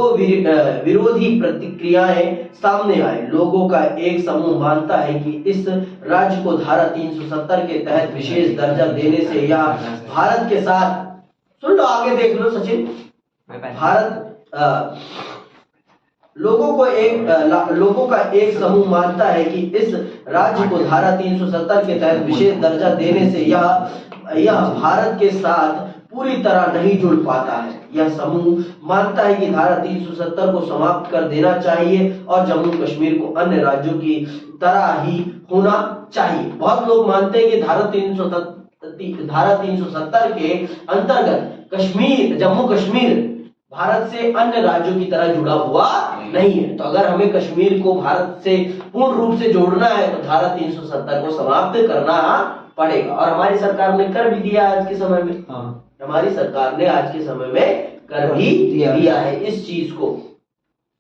विरोधी प्रतिक्रियाएं सामने आए। लोगों का एक समूह मानता है कि इस राज्य को धारा 370 के तहत विशेष दर्जा देने से यह भारत के साथ, सुन लो आगे देख लो सचिन, लोगों का एक समूह मानता है कि इस राज्य को धारा 370 के तहत विशेष दर्जा देने से यह भारत के साथ पूरी तरह नहीं जुड़ पाता है। यह समूह मानता है कि धारा 370 को समाप्त कर देना चाहिए और जम्मू कश्मीर को अन्य राज्यों की तरह ही होना चाहिए। बहुत लोग मानते हैं कि धारा 370 के अंतर्गत जम्मू कश्मीर भारत से अन्य राज्यों की तरह जुड़ा हुआ नहीं है। तो अगर हमें कश्मीर को भारत से पूर्ण रूप से जोड़ना है तो धारा 370 को समाप्त करना पड़ेगा। और हमारी सरकार ने कर भी दिया आज के समय में। हमारी सरकार ने आज के समय में कर भी दिया है इस चीज को।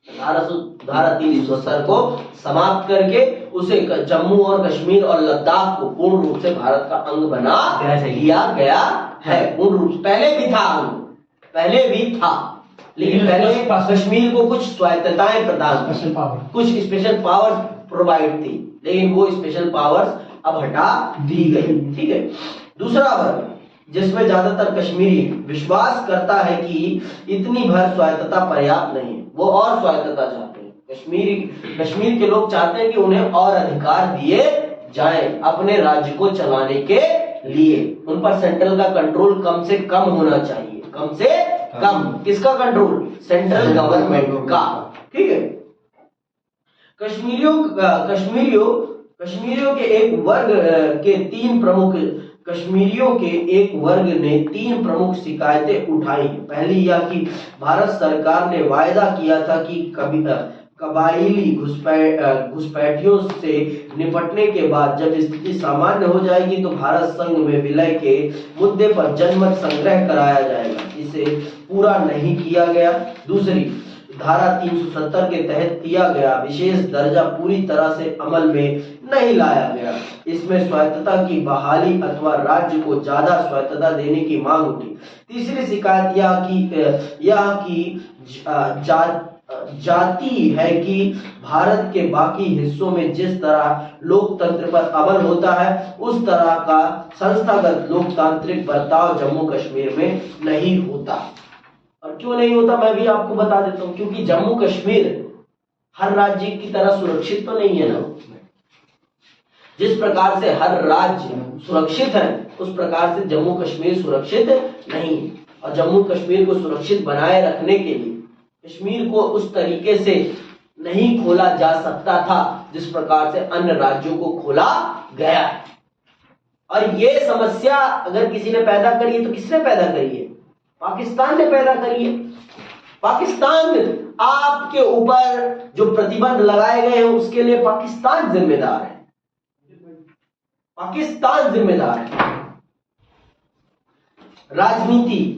धारा 370 को समाप्त करके उसे जम्मू और कश्मीर और लद्दाख को पूर्ण रूप से भारत का अंग बना दिया गया है। पूर्ण रूप से पहले भी था, लेकिन पहले कश्मीर को कुछ स्वायत्तताएं प्रदान, कुछ स्पेशल पावर्स प्रोवाइड थी, लेकिन वो स्पेशल पावर्स अब हटा दी गई। ठीक है। दूसरा वर्ग, जिसमें ज्यादातर कश्मीरी विश्वास करता है कि इतनी भर स्वायत्तता पर्याप्त नहीं है, वो और स्वायत्तता चाहते हैं। कश्मीर के लोग चाहते हैं कि उन्हें और अधिकार दिए जाएं अपने राज्य को चलाने के लिए। उन पर सेंट्रल का कंट्रोल कम से कम होना चाहिए। कम से कम किसका कंट्रोल? सेंट्रल गवर्नमेंट का। ठीक है। कश्मीरियों के एक वर्ग ने तीन प्रमुख शिकायतें उठाई। पहली यह कि भारत सरकार ने वायदा किया था कि कबायली घुसपैठियों से निपटने के बाद जब स्थिति सामान्य हो जाएगी तो भारत संघ में विलय के मुद्दे पर जनमत संग्रह कराया जाएगा। इसे पूरा नहीं किया गया। दूसरी, धारा 370 के तहत दिया गया विशेष दर्जा पूरी तरह से अमल में नहीं लाया गया। इसमें स्वायत्तता की बहाली अथवा राज्य को ज्यादा स्वायत्तता देने की मांग उठी। तीसरी शिकायत यह की जाती है कि भारत के बाकी हिस्सों में जिस तरह लोकतंत्र पर अमल होता है उस तरह का संस्थागत लोकतांत्रिक बर्ताव जम्मू कश्मीर में नहीं होता। और क्यों नहीं होता मैं भी आपको बता देता हूं। क्योंकि जम्मू कश्मीर हर राज्य की तरह सुरक्षित तो नहीं है ना। जिस प्रकार से हर राज्य सुरक्षित है उस प्रकार से जम्मू कश्मीर सुरक्षित नहीं है। और जम्मू कश्मीर को सुरक्षित बनाए रखने के लिए कश्मीर को उस तरीके से नहीं खोला जा सकता था जिस प्रकार से अन्य राज्यों को खोला गया है। और ये समस्या अगर किसी ने पैदा करी है तो किसने पैदा करी है? पाकिस्तान ने पैदा करी है। पाकिस्तान आपके ऊपर जो प्रतिबंध लगाए गए हैं उसके लिए पाकिस्तान जिम्मेदार है। पाकिस्तान जिम्मेदार है। राजनीति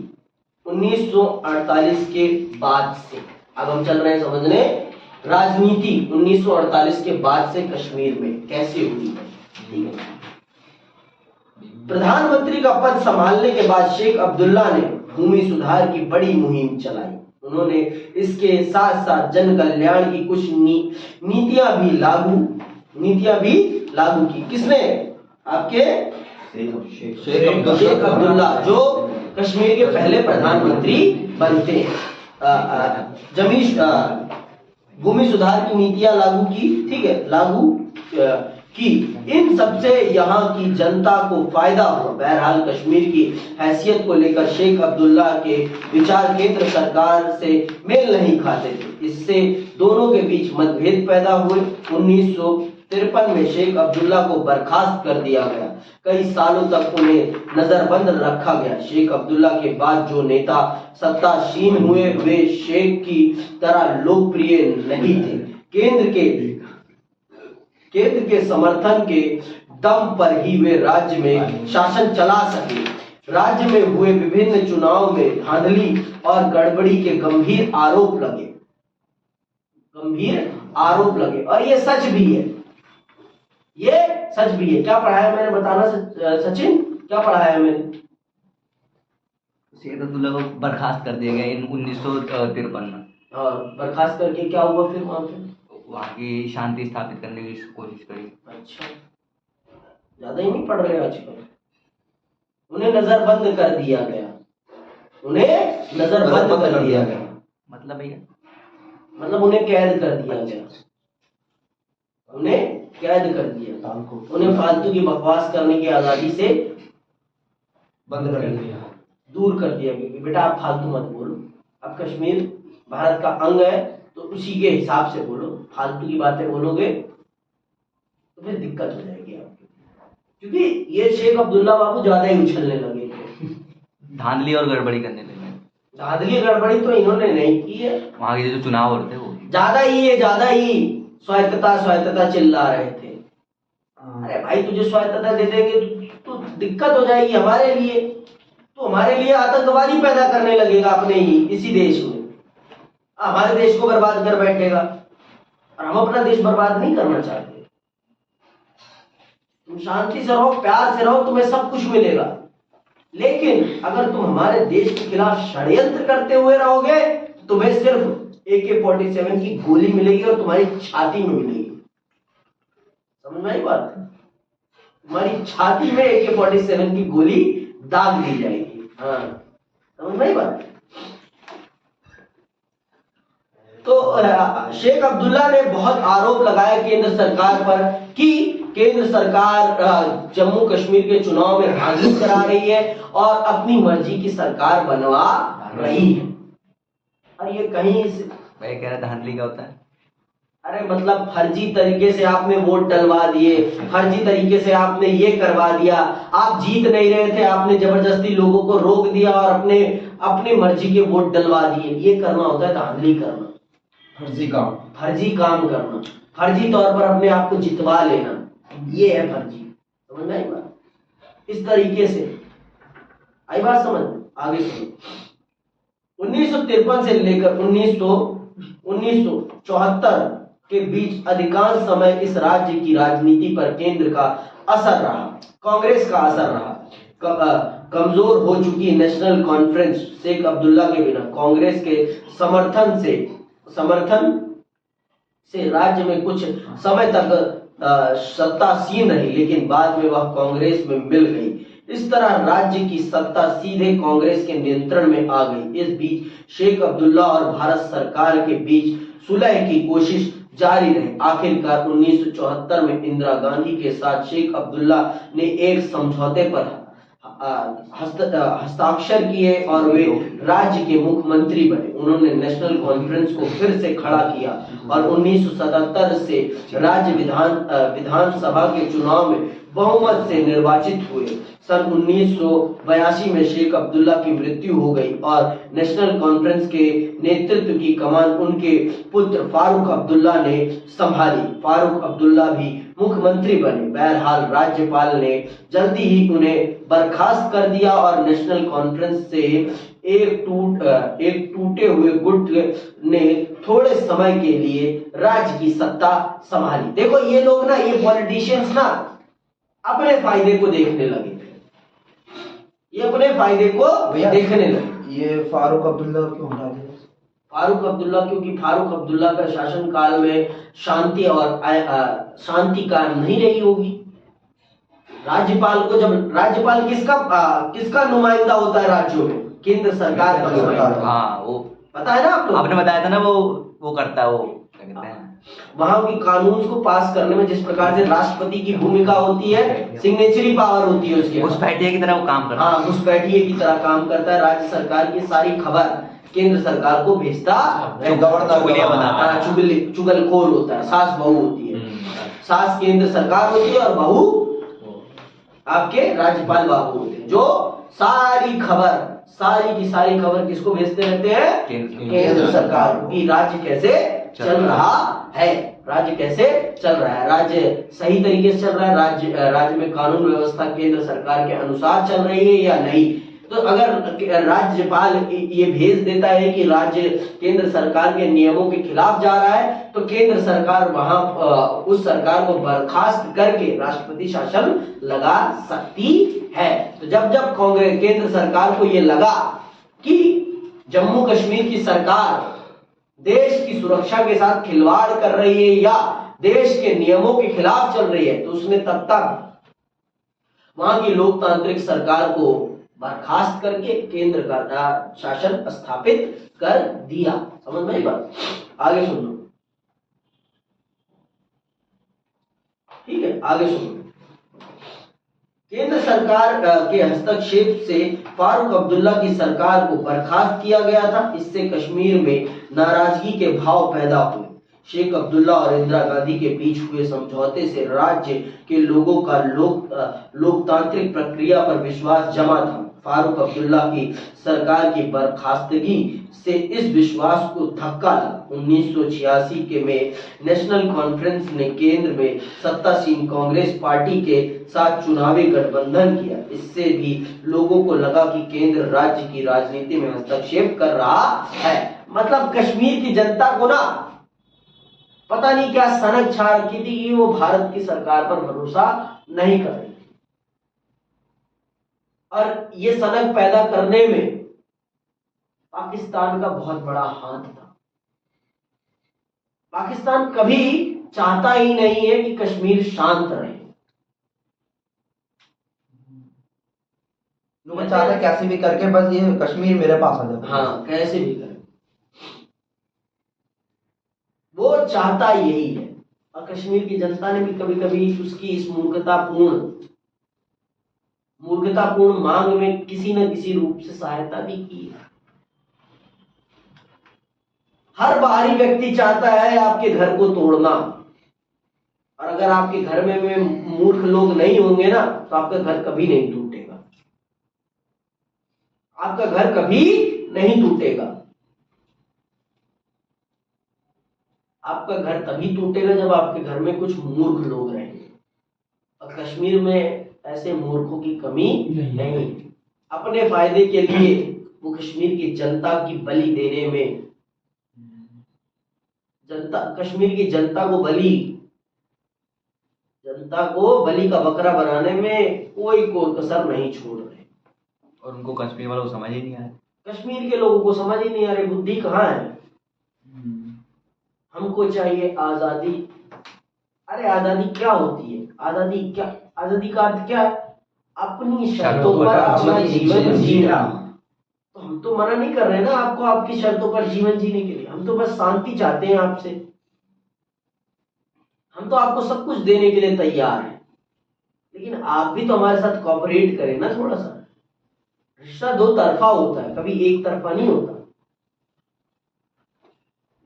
1948 के बाद से, अब हम चल रहे हैं समझने, राजनीति 1948 के बाद से कश्मीर में कैसे हुई है। ठीक है। प्रधानमंत्री का पद संभालने के बाद शेख अब्दुल्ला ने भूमि सुधार की बड़ी मुहिम चलाई। उन्होंने इसके साथ साथ जन कल्याण की कुछ नीतियां भी लागू की। किसने? आपके शेख अब्दुल्ला, जो कश्मीर के पहले प्रधानमंत्री बनते हैं। भूमि सुधार की नीतियां लागू की। ठीक है, लागू की। इन सबसे यहाँ की जनता को फायदा हुआ। बहरहाल कश्मीर की हैसियत को लेकर शेख अब्दुल्ला के विचार केंद्र सरकार से मेल नहीं खाते थे। इससे दोनों के बीच मतभेद पैदा हुए। 1953 में शेख अब्दुल्ला को बर्खास्त कर दिया गया। कई सालों तक उन्हें नजरबंद रखा गया। शेख अब्दुल्ला के बाद जो नेता सत्तासीन हुए वे शेख की तरह लोकप्रिय नहीं थे। केंद्र के समर्थन के दम पर ही वे राज्य में शासन चला सके। राज्य में हुए विभिन्न चुनाव में धांधली और गड़बड़ी के गंभीर आरोप लगे। और ये सच भी है। क्या पढ़ाया मैंने, बताना सचिन, क्या पढ़ाया मैंने? शेख अब्दुल्ला को बर्खास्त कर दिया गया 1953 में। बर्खास्त करके क्या हुआ फिर? वहाँ की शांति स्थापित करने की कोशिश करी। अच्छा, ज्यादा ही नहीं पढ़ रहे आजकल। उन्हें नजरबंद कर दिया गया। मतलब भैया, मतलब उन्हें कैद कर दिया गया। उन्हें फालतू की बकवास करने की आजादी से दूर कर दिया गया। बेटा आप फालतू मत बोलो। अब कश्मीर भारत का अंग है तो उसी के हिसाब से बोलो। फालतू की बातें बोलोगे तो फिर दिक्कत हो जाएगी आपकी। क्योंकि ये शेख अब्दुल्ला बाबू ज्यादा ही उछलने लगे थे। धांधली और गड़बड़ी करने लगे। धांधली गड़बड़ी तो इन्होंने नहीं की है। वहाँ के जो चुनाव होते वो ज्यादा ही स्वायत्तता चिल्ला रहे थे। अरे भाई तुझे स्वायत्तता दे देंगे तो दिक्कत हो जाएगी हमारे लिए। तो हमारे लिए आतंकवादी पैदा करने लगेगा अपने ही इसी देश में। हमारे देश को बर्बाद कर बैठेगा। और हम अपना देश बर्बाद नहीं करना चाहते। तुम शांति से रहो, प्यार से रहो, तुम्हें सब कुछ मिलेगा। लेकिन अगर तुम हमारे देश के खिलाफ षड्यंत्र करते हुए रहोगे तो तुम्हें सिर्फ AK-47 की गोली मिलेगी और तुम्हारी छाती में मिलेगी। समझ में आई बात? तुम्हारी छाती में AK-47 की गोली दाग दी जाएगी। हाँ, समझ में आई बात? तो शेख अब्दुल्ला ने बहुत आरोप लगाया केंद्र सरकार पर कि केंद्र सरकार जम्मू कश्मीर के चुनाव में धांधली करा रही है और अपनी मर्जी की सरकार बनवा रही है। और ये कहीं से भाई कह रहा धांधली का होता है। अरे मतलब फर्जी तरीके से आपने वोट डलवा दिए, फर्जी तरीके से आपने ये करवा दिया। आप जीत नहीं रहे थे, आपने जबरदस्ती लोगों को रोक दिया और अपने मर्जी के वोट डलवा दिए। ये करना होता है धांधली करना, फर्जी काम करना, फर्जी तौर पर अपने आप को जितवा लेना। ये है फर्जी। समझ में आई बात? इस तरीके से आई बात समझ? आगे सुनो। 1953 से लेकर 1974 के बीच अधिकांश समय इस राज्य की राजनीति पर केंद्र का असर रहा, कांग्रेस का असर रहा। कमजोर हो चुकी नेशनल कॉन्फ्रेंस शेख अब्दुल्ला के बिना कांग्रेस के समर्थन से राज्य में कुछ समय तक सत्तासीन रही, लेकिन बाद में वह कांग्रेस में मिल गई। इस तरह राज्य की सत्ता सीधे कांग्रेस के नियंत्रण में आ गई। इस बीच शेख अब्दुल्ला और भारत सरकार के बीच सुलह की कोशिश जारी रहे। आखिरकार 1974 में इंदिरा गांधी के साथ शेख अब्दुल्ला ने एक समझौते पर हस्ताक्षर किए और वे राज्य के मुख्यमंत्री बने। उन्होंने नेशनल कॉन्फ्रेंस को फिर से खड़ा किया और 1977 से राज्य विधानसभा के चुनाव में बहुमत से निर्वाचित हुए। सन 1982 में शेख अब्दुल्ला की मृत्यु हो गई और नेशनल कॉन्फ्रेंस के नेतृत्व की कमान उनके पुत्र फारूक अब्दुल्ला ने संभाली। फारूक अब्दुल्ला भी मुख्यमंत्री बने। बहरहाल राज्यपाल ने जल्दी ही उन्हें बर्खास्त कर दिया और नेशनल कॉन्फ्रेंस से एक टूटे हुए गुट ने थोड़े समय के लिए राज्य की सत्ता संभाली। देखो ये लोग ना, ये पॉलिटिशियंस ना अपने फायदे को देखने लगे थे, ये अपने फायदे को देखने लगे। ये फारूक अब्दुल्ला क्यों हटा दिया? फारूक अब्दुल्ला, क्योंकि फारूक अब्दुल्ला का शासन काल में शांति और शांति कायम नहीं रही होगी। राज्यपाल को राज्यपाल किसका नुमाइंदा होता है राज्यों में? केंद्र सरकार का नुमाइंदा। हाँ, वो पता है ना आपको? आपने बताया था ना, वो करता है, वो क्या कहते हैं, वहां की कानून को पास करने में जिस प्रकार से राष्ट्रपति की भूमिका होती है, सिग्नेचरी पावर होती है उसकी, घुसपैठिए की तरह वो काम करता है। हाँ, घुसपैठिए की तरह काम करता है। राज्य सरकार की सारी खबर केंद्र सरकार को भेजता है। चुगलखोर होता है, सास बहू होती है। सास केंद्र सरकार होती है और बहू आपके राज्यपाल बाबू होते हैं, जो सारी की सारी खबर किसको भेजते रहते हैं? केंद्र सरकार को, कि राज्य कैसे चल रहा है, राज्य कैसे चल रहा है, राज्य सही तरीके से चल रहा है, राज्य में कानून व्यवस्था केंद्र सरकार के अनुसार चल रही है या नहीं। तो अगर राज्यपाल ये भेज देता है कि राज्य केंद्र सरकार के नियमों के खिलाफ जा रहा है, तो केंद्र सरकार वहां उस सरकार को बर्खास्त करके राष्ट्रपति शासन लगा सकती है। तो जब कांग्रेस केंद्र सरकार को ये लगा कि जम्मू कश्मीर की सरकार देश की सुरक्षा के साथ खिलवाड़ कर रही है या देश के नियमों के खिलाफ चल रही है, तो उसने तब तक वहां की लोकतांत्रिक सरकार को बर्खास्त करके केंद्र का शासन स्थापित कर दिया। समझ में आई बात? आगे सुन लो, ठीक है, आगे सुन लो। केंद्र सरकार के हस्तक्षेप से फारूक अब्दुल्ला की सरकार को बर्खास्त किया गया था। इससे कश्मीर में नाराजगी के भाव पैदा हुए। शेख अब्दुल्ला और इंदिरा गांधी के बीच हुए समझौते से राज्य के लोगों का लोकतांत्रिक प्रक्रिया पर विश्वास जमा था। फारूक अब्दुल्ला की सरकार की बर्खास्तगी से इस विश्वास को धक्का लगा। 1986 के में नेशनल कॉन्फ्रेंस ने केंद्र में सत्तासीन कांग्रेस पार्टी के साथ चुनावी गठबंधन किया। इससे भी लोगों को लगा कि केंद्र राज्य की राजनीति में हस्तक्षेप कर रहा है। मतलब कश्मीर की जनता को ना पता नहीं क्या सनक छा रखी थी कि वो भारत की सरकार पर भरोसा नहीं कर रही, और ये सनक पैदा करने में पाकिस्तान का बहुत बड़ा हाथ था। पाकिस्तान कभी चाहता ही नहीं है कि कश्मीर शांत रहे। लोग चाहते कैसे भी करके बस ये कश्मीर मेरे पास आ जाए। हाँ, कैसे भी करे, वो चाहता यही है। और कश्मीर की जनता ने भी कभी कभी उसकी इस मूर्खतापूर्ण मांग में किसी न किसी रूप से सहायता भी की है। हर बाहरी व्यक्ति चाहता है आपके घर को तोड़ना, और अगर आपके घर में मूर्ख लोग नहीं होंगे ना, तो आपका घर कभी नहीं टूटेगा। आपका घर कभी नहीं टूटेगा। आपका घर तभी टूटेगा जब आपके घर में कुछ मूर्ख लोग रहेंगे, और कश्मीर में ऐसे मूर्खों की कमी नहीं। अपने फायदे के लिए वो कश्मीर की जनता की बलि देने में, कश्मीर की जनता को बलि का बकरा बनाने में कोई कसर नहीं छोड़ रहे। और उनको कश्मीर वालों को समझ ही नहीं आ रहा। कश्मीर के लोगों को समझ ही नहीं आ रही, बुद्धि कहाँ है। हमको चाहिए आजादी। अरे आजादी क्या होती है? आजादी का अर्थ क्या है? अपनी शर्तों पर अपना जीवन जीना। तो हम तो मना नहीं कर रहे ना आपको आपकी शर्तों पर जीवन जीने के लिए। हम तो बस शांति चाहते हैं आपसे। हम तो आपको सब कुछ देने के लिए तैयार हैं, लेकिन आप भी तो हमारे साथ कोऑपरेट करें ना थोड़ा सा। रिश्ता दो तरफा होता है, कभी एक तरफा नहीं होता।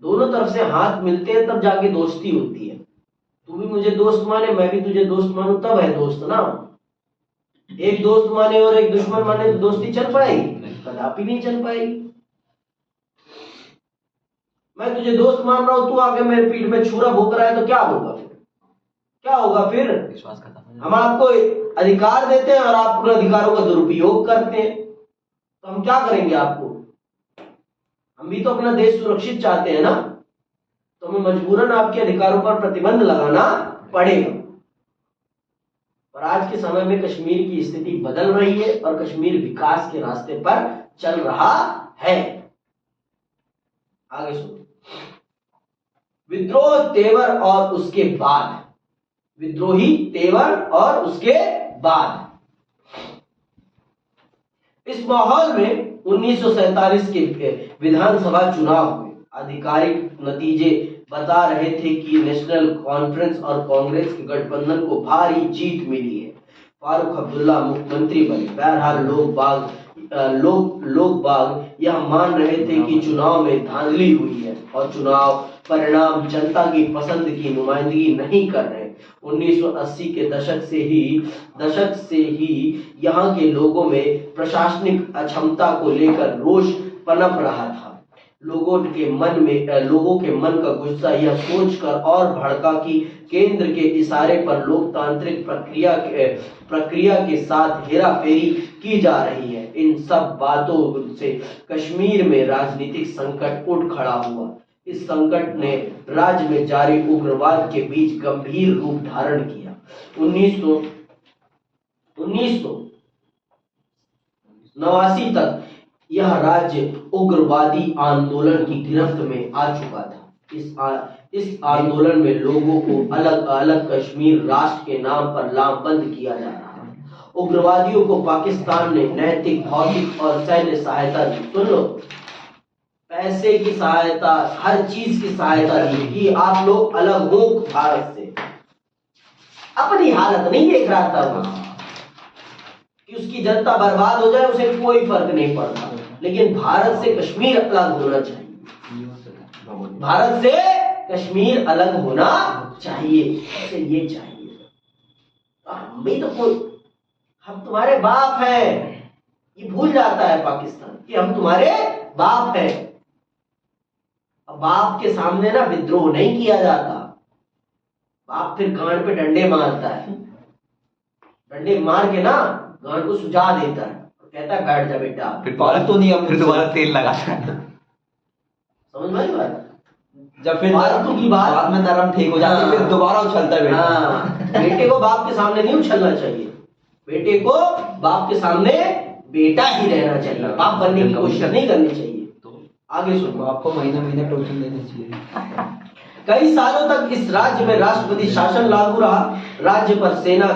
दोनों तरफ से हाथ मिलते हैं तब जाके दोस्ती होती है। तू भी मुझे दोस्त माने, मैं भी तुझे दोस्त मानूं, तब है दोस्त ना। एक दोस्त माने और एक दुश्मन माने तो दोस्ती चल पाएगी? कदापि नहीं चल पाएगी। मैं तुझे दोस्त मान रहा हूं, तू आके मेरे पीठ पे छुरा भोंक रहा है, तो क्या होगा फिर? क्या होगा फिर? विश्वास खत्म। हम आपको अधिकार देते हैं और आप अपने अधिकारों का दुरुपयोग करते हैं, तो हम क्या करेंगे आपको? हम भी तो अपना देश सुरक्षित चाहते हैं ना, तो हमें मजबूरन आपके अधिकारों पर प्रतिबंध लगाना पड़ेगा। और आज के समय में कश्मीर की स्थिति बदल रही है और कश्मीर विकास के रास्ते पर चल रहा है। आगे सुनो। विद्रोह तेवर और उसके बाद, विद्रोही तेवर और उसके बाद। इस माहौल में 1947 के विधानसभा चुनाव हुए। आधिकारिक नतीजे बता रहे थे कि नेशनल कॉन्फ्रेंस और कांग्रेस के गठबंधन को भारी जीत मिली है। फारूक अब्दुल्ला मुख्यमंत्री बने। बहरहाल लोग बाग यह मान रहे थे कि चुनाव में धांधली हुई है और चुनाव परिणाम जनता की पसंद की नुमाइंदगी नहीं कर रहे। 1980 के दशक से ही यहाँ के लोगों में प्रशासनिक अक्षमता को लेकर रोष पनप रहा था। लोगों के मन का गुस्सा यह सोचकर और भड़का कि केंद्र के इशारे पर लोकतांत्रिक प्रक्रिया के साथ हेराफेरी की जा रही है। इन सब बातों से कश्मीर में राजनीतिक संकट उठ खड़ा हुआ। इस संकट ने राज्य में जारी उग्रवाद के बीच गंभीर रूप धारण किया। 1989 तक यह राज्य उग्रवादी आंदोलन की गिरफ्त में आ चुका था। इस आंदोलन में लोगों को अलग अलग कश्मीर राष्ट्र के नाम पर लामबंद किया जा रहा है। उग्रवादियों को पाकिस्तान ने नैतिक, भौतिक और सैन्य सहायता दी। सुन लो, पैसे की सहायता, हर चीज की सहायता दी कि आप लोग अलग हो भारत से। अपनी हालत नहीं देख रहा था वो कि उसकी जनता बर्बाद हो जाए, उसे कोई फर्क नहीं पड़ता, लेकिन भारत से कश्मीर अलग होना चाहिए। भारत से कश्मीर अलग होना चाहिए, इसे ये चाहिए। हम भी तो हम तुम्हारे बाप हैं, ये भूल जाता है पाकिस्तान कि हम तुम्हारे बाप हैं। अब बाप के सामने ना विद्रोह नहीं किया जाता। बाप फिर गांड पे डंडे मारता है, डंडे मार के ना गांड को सुझा देता है, कहता है बैठ जा बेटा। फिर पालक तो नहीं, अब फिर दोबारा तेल लगाता है। समझ में आई बात? जब फिर फालतू की बात बाद में नरम ठीक हो जाती है, फिर दोबारा उछलता है बेटा। हाँ, बेटे को बाप के सामने नहीं उछलना चाहिए। बेटे को बाप के सामने बेटा ही रहना चाहिए, बाप बनने की कोशिश नहीं करनी चाहिए। तो आगे सुनो। आपको महीना महीना टोचन देना चाहिए। कई सालों तक इस राज्य में राष्ट्रपति शासन लागू रहा। राज्य पर सेना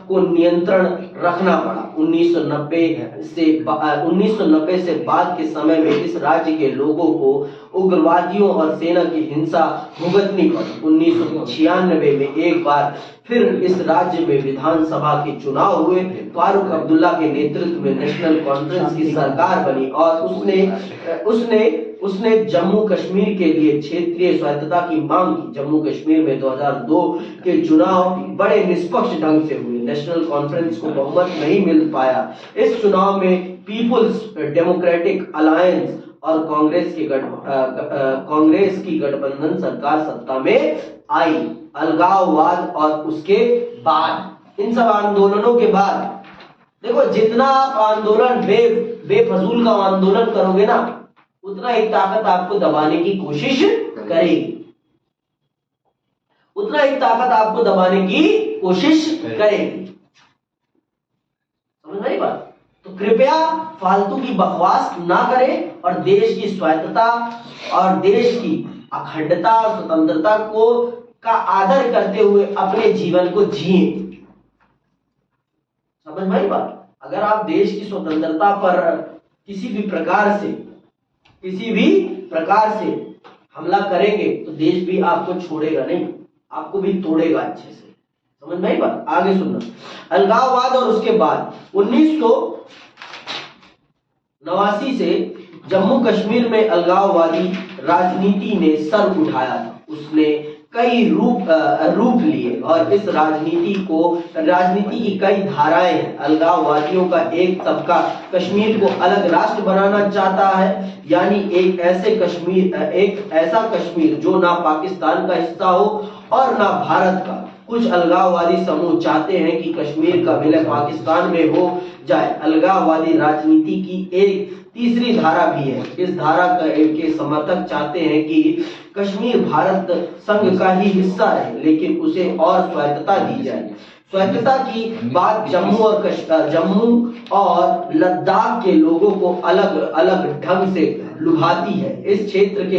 को नियंत्रण रखना पड़ा। 1990 से बाद के समय में इस राज्य के लोगों को उग्रवादियों और सेना की हिंसा भुगतनी पड़ी। 1996 में एक बार फिर इस राज्य में विधानसभा के चुनाव हुए। फारूक अब्दुल्ला के नेतृत्व में नेशनल कॉन्फ्रेंस की सरकार बनी और उसने जम्मू कश्मीर के लिए क्षेत्रीय स्वायत्तता की मांग की। जम्मू कश्मीर में 2002 के चुनाव बड़े निष्पक्ष ढंग से हुए। नेशनल कॉन्फ्रेंस को बहुमत नहीं मिल पाया। इस चुनाव में पीपुल्स डेमोक्रेटिक अलायंस और कांग्रेस की गठबंधन सरकार सत्ता में आई। अलगाववाद और उसके बाद, इन सब आंदोलनों के बाद, देखो जितना आप आंदोलन बेफजूल का आंदोलन करोगे ना, उतना ही ताकत आपको दबाने की कोशिश करेगी, उतना ही ताकत आपको दबाने की कोशिश करेगी। समझ में आई बात? तो कृपया फालतू की बकवास ना करें और देश की स्वायत्तता और देश की अखंडता और स्वतंत्रता का आदर करते हुए अपने जीवन को जिए। समझ में आई बात? अगर आप देश की स्वतंत्रता पर किसी भी प्रकार से हमला करेंगे तो देश भी आपको छोड़ेगा नहीं, आपको भी तोड़ेगा अच्छे से। समझ में आई बात? आगे सुनना। अलगाववाद और उसके बाद 1989 से जम्मू कश्मीर में अलगाववादी राजनीति ने सर उठाया था। उसने कई रूप लिए और इस राजनीति की कई धाराएं हैं। अलगाववादियों का एक तबका कश्मीर को अलग राष्ट्र बनाना चाहता है, यानी एक ऐसा कश्मीर जो ना पाकिस्तान का हिस्सा हो और ना भारत का। कुछ अलगाववादी समूह चाहते हैं कि कश्मीर का विलय पाकिस्तान में हो जाए। अलगाववादी राजनीति की एक तीसरी धारा भी है। इस धारा के समर्थक चाहते हैं कि कश्मीर भारत संघ का ही हिस्सा रहे, लेकिन उसे और स्वायत्तता दी जाए। स्वायत्तता की बात जम्मू और लद्दाख के लोगों को अलग अलग ढंग से लुभाती है। इस क्षेत्र के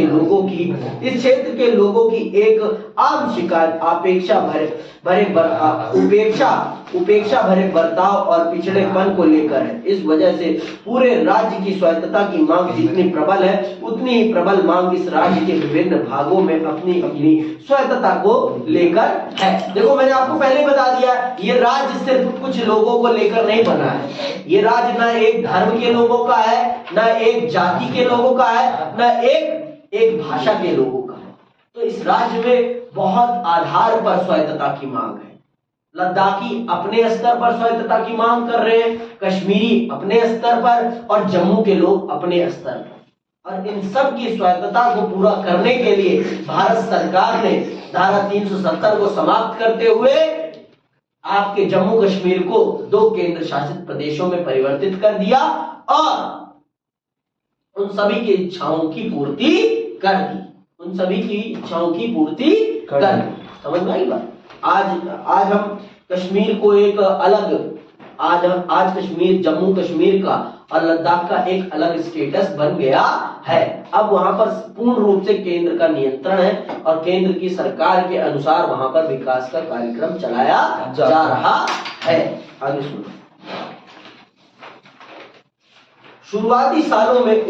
लोगों की एक आम शिकायत उपेक्षा भरे बर्ताव और पिछड़ेपन को लेकर है। इस वजह से पूरे राज्य की स्वायत्तता की मांग जितनी प्रबल है, उतनी ही प्रबल मांग इस राज्य के विभिन्न भागों में अपनी अपनी स्वायत्तता को लेकर है। देखो, मैंने आपको पहले ही बता दिया, ये राज्य सिर्फ कुछ लोगों को लेकर नहीं बना है। ये राज्य ना एक धर्म के लोगों का है, ना एक जाति के लोगों का है, ना एक भाषा के लोगों का है। तो इस राज्य में बहुत आधार पर स्वायत्तता की मांग है। लद्दाखी अपने स्तर पर स्वायत्तता की मांग कर रहे हैं, कश्मीरी अपने स्तर पर और जम्मू के लोग अपने स्तर पर। और इन सब की स्वायत्तता को पूरा करने के लिए भारत सरकार ने धारा 370 को समाप्त करते हुए आपके जम्मू कश्मीर को 2 केंद्र शासित प्रदेशों में परिवर्तित कर दिया और उन सभी की इच्छाओं की पूर्ति कर दी। समझ में आई बात? आज हम कश्मीर को एक अलग आज कश्मीर, जम्मू कश्मीर का और लद्दाख का एक अलग स्टेटस बन गया है। अब वहां पर पूर्ण रूप से केंद्र का नियंत्रण है और केंद्र की सरकार के अनुसार वहां पर विकास का कार्यक्रम चलाया जा रहा है। आगे सुनो। शुरुआती सालों में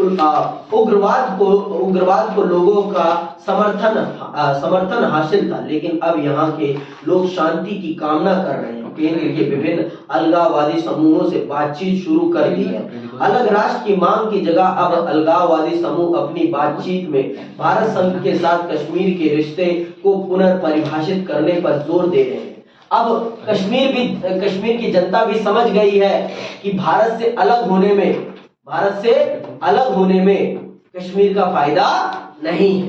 उग्रवाद को लोगों का समर्थन हासिल था, लेकिन अब यहाँ के लोग शांति की कामना कर रहे हैं। केंद्र के विभिन्न अलगाववादी समूहों से बातचीत शुरू कर दी है। अलग राष्ट्र की मांग की जगह अब अलगाववादी समूह अपनी बातचीत में भारत संघ के साथ कश्मीर के रिश्ते को पुनर्परिभाषित करने पर जोर दे रहे हैं। अब कश्मीर की जनता भी समझ गई है कि भारत से अलग होने में कश्मीर का फायदा नहीं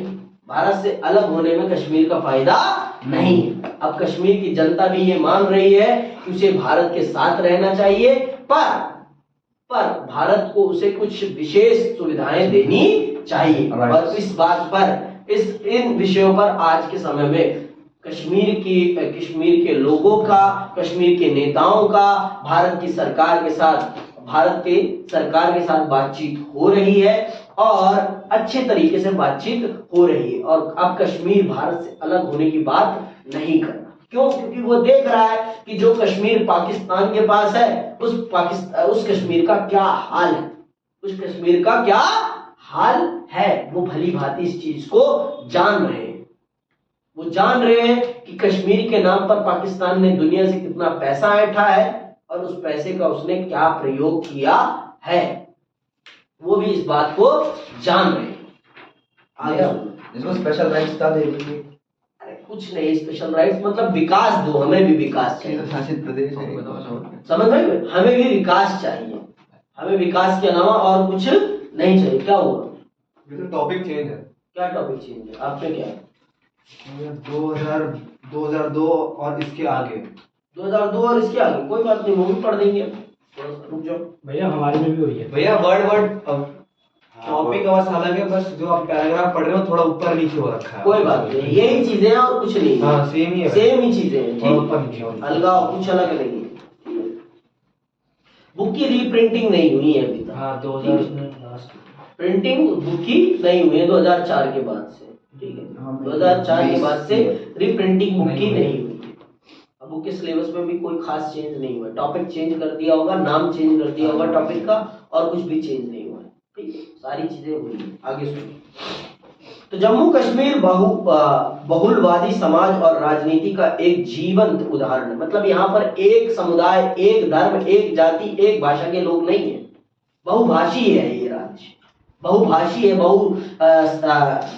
है। अब कश्मीर की जनता भी ये मान रही है कि उसे भारत के साथ रहना चाहिए, पर भारत को उसे कुछ विशेष सुविधाएं देनी चाहिए। और इस बात पर इन विषयों पर आज के समय में कश्मीर के लोगों का, कश्मीर के नेताओं का भारत की सरकार के साथ बातचीत हो रही है और अच्छे तरीके से बातचीत हो रही है। और अब कश्मीर भारत से अलग होने की बात नहीं कर रहा। क्यों? क्योंकि वो देख रहा है कि जो कश्मीर पाकिस्तान के पास है, उस कश्मीर का क्या हाल है, वो भली भांति इस चीज को जान रहे हैं। वो जान रहे हैं कि कश्मीर के नाम पर पाकिस्तान ने दुनिया से कितना पैसा ऐंठा है और उस पैसे का उसने क्या प्रयोग किया है, वो भी इस बात को जान रहे हैं। आगे इसको स्पेशल राइट्स का दे दीजिए। अरे कुछ नहीं, स्पेशल राइट्स मतलब विकास दो, हमें भी विकास चाहिए। शासित प्रदेश है, समझ में? हमें भी विकास चाहिए। हमें विकास के अलावा और कुछ नहीं चाहिए। क्या हुआ? टॉपिक चेंज है। क्या टॉपिक चेंज है? आपने क्या 2002 और इसके आगे 2002 और इसके आगे कोई बात नहीं, वो भी पढ़ देंगे। रुक जाओ भैया, हमारे में भी हुई है भैया। वर्ड टॉपिक बस अलग है, बस जो आप पैराग्राफ पढ़ रहे हो थोड़ा ऊपर नीचे हो रखा है। कोई बात नहीं, यही चीजें हैं और कुछ नहीं। हाँ, सेम ही है, सेम ही चीजें हैं। और ऊपर नीचे हो। अलगाव कुछ अलग नहीं है। बुक की रीप्रिंटिंग नहीं हुई है अभी तक। हाँ, 2000 प्रिंटिंग बुक की नहीं हुई है 2004 के बाद से। ठीक है, 2004 के बाद से रीप्रिंटिंग बुक की नहीं हुई। अब बुक के सिलेबस में भी कोई खास चेंज नहीं हुआ। टॉपिक चेंज कर दिया होगा, नाम चेंज कर दिया होगा टॉपिक का, और कुछ भी चेंज नहीं हुआ। ठीक है, सारी चीजें हुई। आगे सुनिए। तो जम्मू कश्मीर बहुलवादी समाज और राजनीति का एक जीवंत उदाहरण है। मतलब यहाँ पर एक समुदाय, एक धर्म, एक जाति, एक भाषा के लोग नहीं है, बहुभाषी है ये राज्य, बहुभाषी है,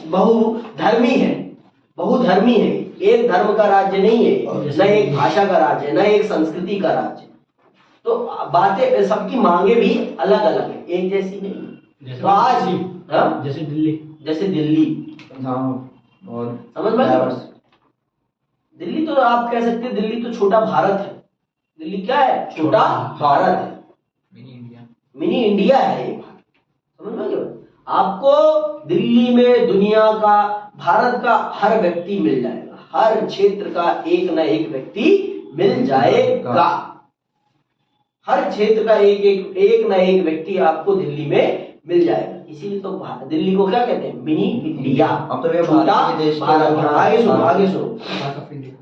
बहुधर्मी है, बहुधर्मी है। एक धर्म का राज्य नहीं है, न एक भाषा का राज्य है, न एक संस्कृति का राज्य। तो बातें, सबकी मांगे भी अलग अलग है, एक जैसी नहीं है। तो आज जैसे दिल्ली, जैसे दिल्ली, हाँ, और समझ में आया? दिल्ली तो आप कह सकते हैं दिल्ली तो छोटा भारत है। दिल्ली क्या है? छोटा भारत है, मिनी इंडिया। मिनी इंडिया है ये भारत। समझ में आया? आपको दिल्ली में दुनिया का, भारत का हर व्यक्ति मिल जाएगा, हर क्षेत्र का एक ना एक व्यक्ति मिल जाएगा, हर क्षेत्र का एक ना एक व्यक्ति आपको दिल्ली में मिल जाएगा। इसीलिए तो दिल्ली को क्या कहते हैं? Mini India. अब तो ये छोटा भारत। आगे सुनो, आगे सुनो। Part of India.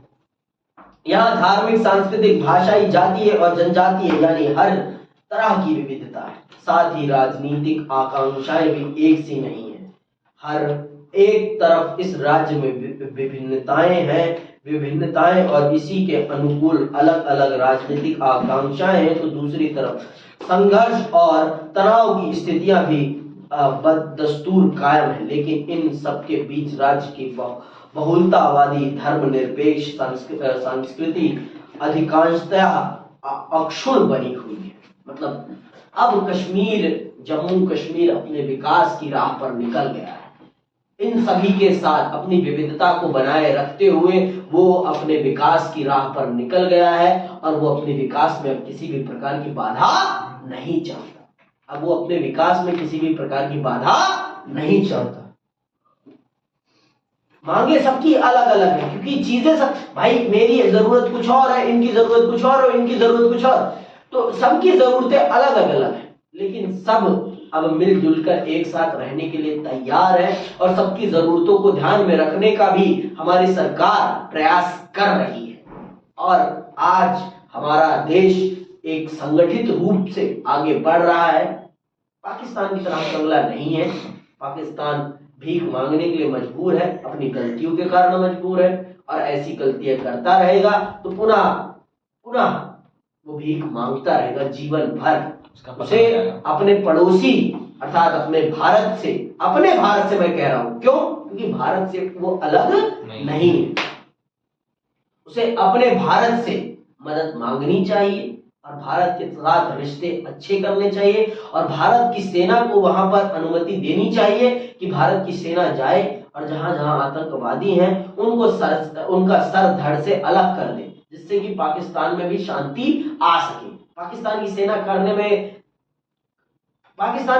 यहाँ धार्मिक, सांस्कृतिक, भाषाई, जातीय और जनजातीय यानी हर तरह की विविधता है। साथ ही राजनीतिक आकांक्षाएं भी एक सी नहीं है। हर एक तरफ इस राज्य में विभिन्नताएं और इसी के अनुकूल अलग अलग राजनीतिक आकांक्षाएं हैं, तो दूसरी तरफ संघर्ष और तनाव की स्थितियां भी बदस्तूर कायम है। लेकिन इन सबके बीच राज्य की बहुलतावादी, धर्मनिरपेक्ष संस्कृति अधिकांशतः अक्षुण्ण बनी हुई है। मतलब अब जम्मू कश्मीर अपने विकास की राह पर निकल गया है। इन सभी के साथ अपनी विविधता को बनाए रखते हुए वो अपने विकास की राह पर निकल गया है, और वो अपने विकास में अब किसी भी प्रकार की बाधा नहीं चाहता। अब वो अपने विकास में किसी भी प्रकार की बाधा नहीं चाहता। मांगे सबकी अलग अलग है, क्योंकि चीजें सब, भाई मेरी जरूरत कुछ और है, इनकी जरूरत कुछ और इनकी जरूरत कुछ और, तो सबकी जरूरतें अलग अलग है, लेकिन सब अब मिलजुल कर एक साथ रहने के लिए तैयार है। और सबकी जरूरतों को ध्यान में रखने का भी हमारी सरकार प्रयास कर रही है। और आज हमारा देश एक संगठित रूप से आगे बढ़ रहा है। पाकिस्तान की तरह कंगला नहीं है। पाकिस्तान भीख मांगने के लिए मजबूर है, अपनी गलतियों के कारण मजबूर है, और ऐसी गलतियां करता रहेगा तो पुनः पुनः वो भीख मांगता रहेगा जीवन भर। उसे अपने पड़ोसी अर्थात अपने भारत से मैं कह रहा हूं, क्यों? क्योंकि भारत से वो अलग नहीं है। उसे अपने भारत से मदद मांगनी चाहिए, और भारत के साथ रिश्ते अच्छे करने चाहिए, और भारत की सेना को वहां पर अनुमति देनी चाहिए कि भारत की सेना जाए और जहां जहां आतंकवादी हैं उनका सर धड़ से अलग कर दे, जिससे कि पाकिस्तान में भी शांति आ सके। पाकिस्तान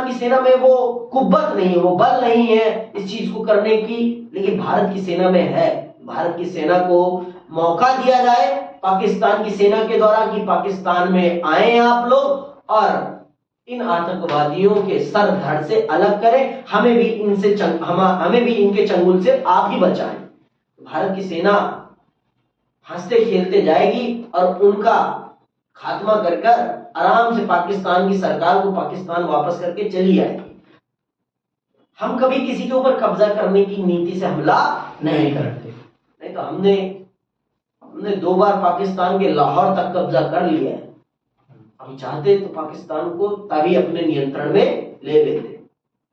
की सेना में वो कुव्वत नहीं है, वो बल नहीं है इस चीज को करने की, लेकिन भारत की सेना में है। भारत की सेना को मौका दिया जाए पाकिस्तान की सेना के द्वारा कि पाकिस्तान में आए आप लोग और इन आतंकवादियों के सर धड़ से अलग करें, हमें भी इनके चंगुल से आप ही बचाएं। भारत की सेना हंसते खेलते जाएगी और उनका खात्मा कर आराम से पाकिस्तान की सरकार को पाकिस्तान वापस करके चली आएगी। हम कभी किसी के ऊपर कब्जा करने की नीति से हमला नहीं करते। नहीं तो हमने 2 बार पाकिस्तान के लाहौर तक कब्जा कर लिया है। हम चाहते तो पाकिस्तान को तभी अपने नियंत्रण में ले लेते।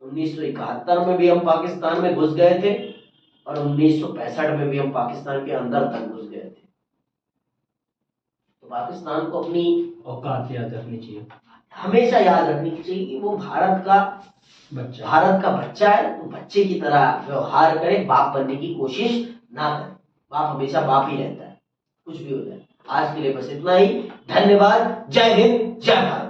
1971 में भी हम पाकिस्तान में घुस गए थे और 1965 में भी हम पाकिस्तान के अंदर तक घुस गए थे। तो पाकिस्तान को अपनी औकात याद रखनी चाहिए, हमेशा याद रखनी चाहिए कि वो भारत का बच्चा है, तो बच्चे की तरह व्यवहार करे, बाप बनने की कोशिश ना करे। बाप हमेशा बाप ही रहता है, कुछ भी हो जाए। आज के लिए बस इतना ही। धन्यवाद। जय हिंद, जय भारत।